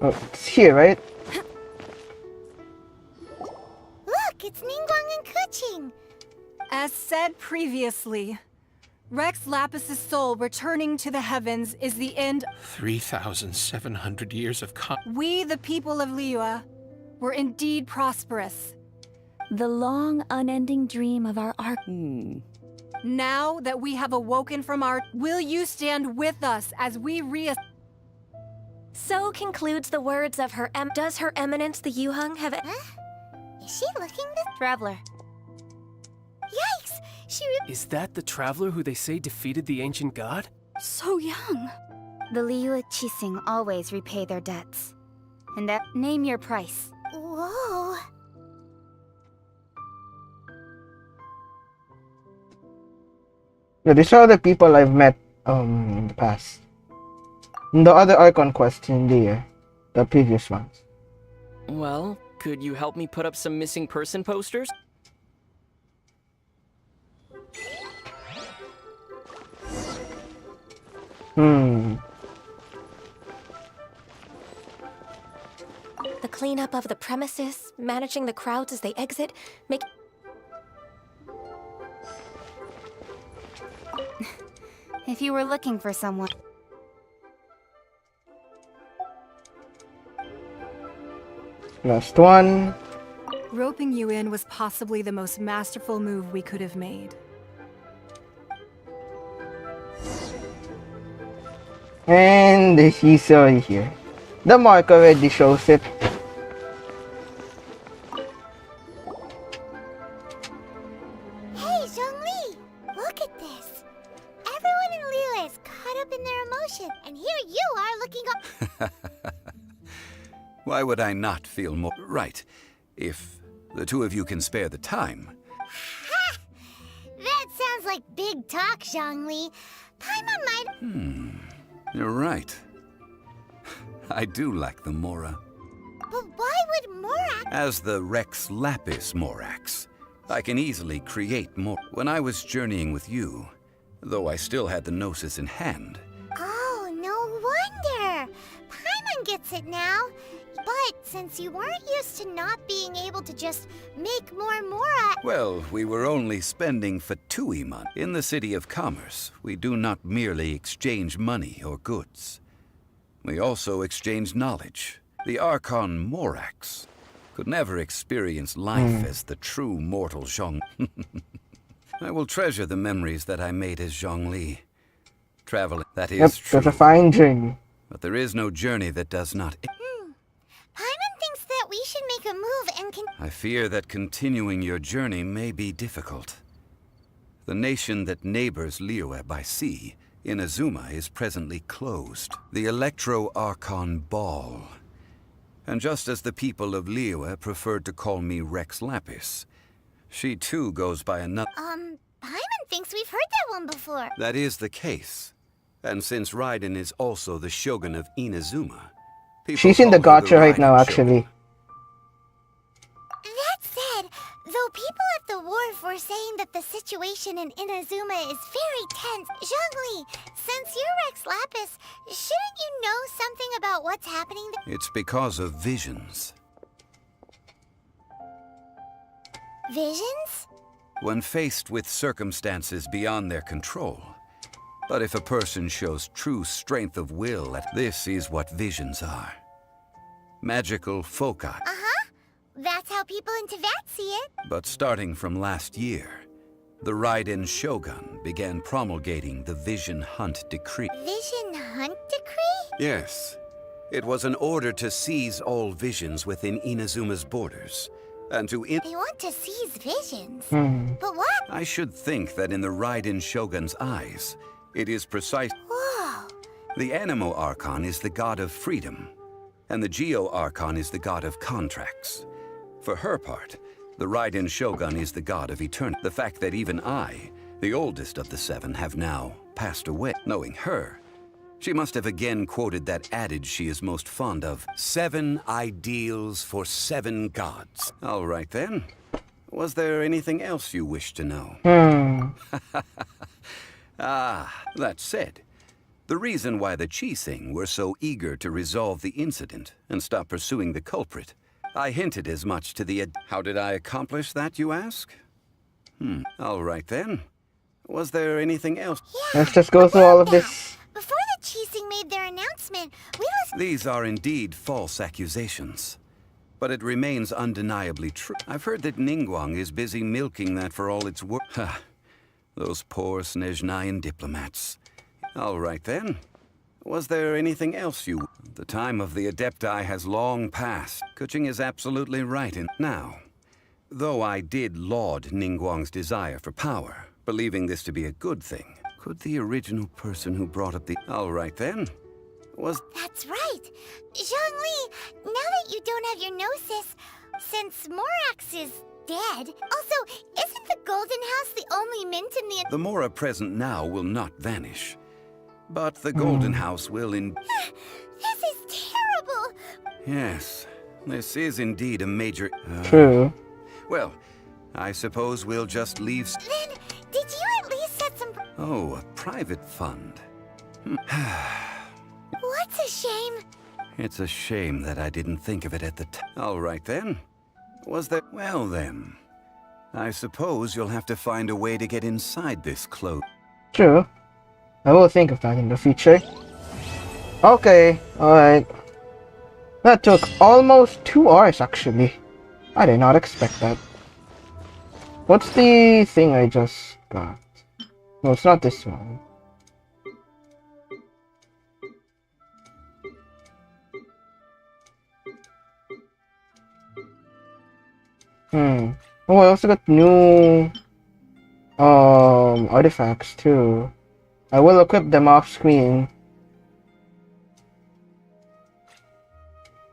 Oh, it's here, right?
Look, it's Ningguang and Keqing.
As said previously, Rex Lapis's soul returning to the heavens is the end.
3,700 years of
We, the people of Liyue, were indeed prosperous.
The long, unending dream of our arc.
Now that we have awoken from our... Will you stand with us as we
So concludes the words of her Does Her Eminence the Yuheng have...
Is she looking this?
Traveler.
Yikes!
Is that the traveler who they say defeated the ancient god?
So young. The Liyue Qixing always repay their debts. And that... Name your price.
Whoa.
Yeah, these are the people I've met in the past. In the other Archon quests in the previous ones.
Well, could you help me put up some missing person posters?
The cleanup of the premises, managing the crowds as they exit,
If you were looking for someone...
Last one.
Roping you in was possibly the most masterful move we could have made.
And he's already here. The mark already shows it.
Hey, Zhongli! Look at this! Everyone in Liyue is caught up in their
Why would I not feel more right if the two of you can spare the time?
Ha! That sounds like big talk, Zhongli. Paimon might...
You're right. I do lack the Mora.
But why would Morak...
As the Rex Lapis Morax, I can easily create more. When I was journeying with you, though I still had the Gnosis in hand.
Oh, no wonder. Paimon gets it now. But since you weren't used to not being able to just make more Mora...
Well, we were only spending Fatuiman. In the City of Commerce, we do not merely exchange money or goods. We also exchange knowledge. The Archon Morax could never experience life as the true mortal Zhong. I will treasure the memories that I made as Zhongli. Traveling, that is true.
That's a fine journey.
But there is no journey that does not...
Paimon thinks that we should make a move and
I fear that continuing your journey may be difficult. The nation that neighbors Liyue by sea, Inazuma, is presently closed. The Electro-Archon Ball. And just as the people of Liyue preferred to call me Rex Lapis, she too goes by another...
Paimon thinks we've heard that one before.
That is the case. And since Raiden is also the Shogun of Inazuma,
she's in the gacha right now, actually.
That said, though people at the wharf were saying that the situation in Inazuma is very tense, Zhongli, since you're Rex Lapis, shouldn't you know something about what's happening there?
It's because of visions.
Visions?
When faced with circumstances beyond their control. But if a person shows true strength of will, this is what visions are. Magical foci.
Uh-huh. That's how people in Teyvat see it.
But starting from last year, the Raiden Shogun began promulgating the Vision Hunt Decree.
Vision Hunt Decree?
Yes. It was an order to seize all visions within Inazuma's borders, and to
They want to seize visions. But what?
I should think that in the Raiden Shogun's eyes, it is precise.
Whoa.
The Animo Archon is the god of freedom, and the Geo Archon is the god of contracts. For her part, the Raiden Shogun is the god of eternity. The fact that even I, the oldest of the seven, have now passed away. Knowing her, she must have again quoted that adage she is most fond of. 7 ideals for 7 gods. All right then. Was there anything else you wish to know? That said, the reason why the Qixing were so eager to resolve the incident and stop pursuing the culprit, I hinted as much to the... How did I accomplish that, you ask? All right then. Was there anything else?
Yeah,
let's just go through all of this.
Before the Qixing made their announcement, we listened...
These are indeed false accusations. But it remains undeniably true. I've heard that Ningguang is busy milking that for all it's worth. Those poor Snezhnayan diplomats. All right then. Was there anything else you... The time of the Adepti has long passed. Kuching is absolutely right in... Now, though I did laud Ningguang's desire for power, believing this to be a good thing, could the original person who brought up the... All right then. Was...
That's right. Zhongli, now that you don't have your Gnosis, since Morax is dead... Also, isn't the Golden House the only mint in the...
The Mora present now will not vanish. But the Golden House will in...
This is terrible!
Yes, this is indeed a major...
True.
Well, I suppose we'll just leave...
Then, did you at least set some...
Oh, a private fund.
What's a shame?
It's a shame that I didn't think of it at the time. All right then. Was there... Well then, I suppose you'll have to find a way to get inside this cloak.
True. I will think of that in the future. Okay, alright. That took almost 2 hours actually. I did not expect that. What's the thing I just got? No, it's not this one. Oh, I also got new artifacts too. I will equip them off screen.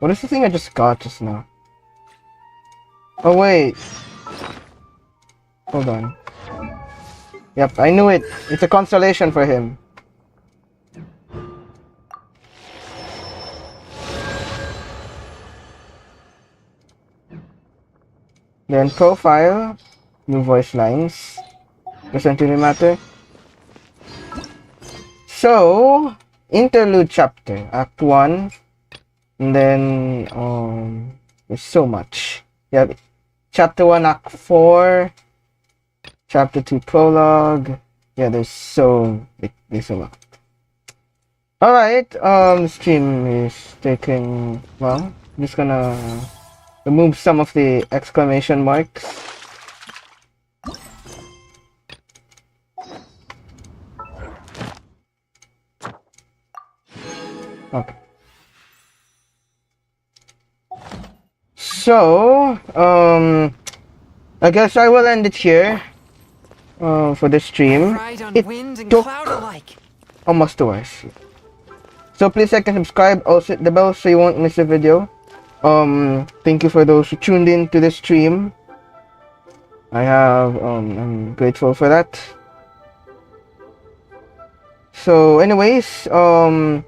What is the thing I just got just now? Oh wait. Hold on. Yep, I knew it. It's a consolation for him. Then profile, new voice lines. Doesn't really matter. So, interlude chapter, Act 1. And then, there's so much. Yeah, Chapter 1, Act 4. Chapter 2, prologue. Yeah, there's a lot. Alright, the stream is taking, well, I'm just gonna remove some of the exclamation marks. Okay. So, I guess I will end it here for the stream. It took almost 2 hours. So please like and subscribe. Also hit the bell so you won't miss a video. Thank you for those who tuned in to the stream. I'm grateful for that. So anyways, not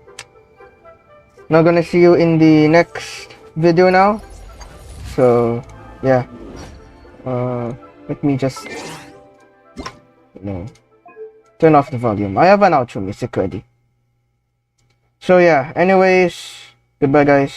gonna see you in the next video now. So yeah, let me just turn off the volume. I have an outro music ready. So yeah, anyways, goodbye guys.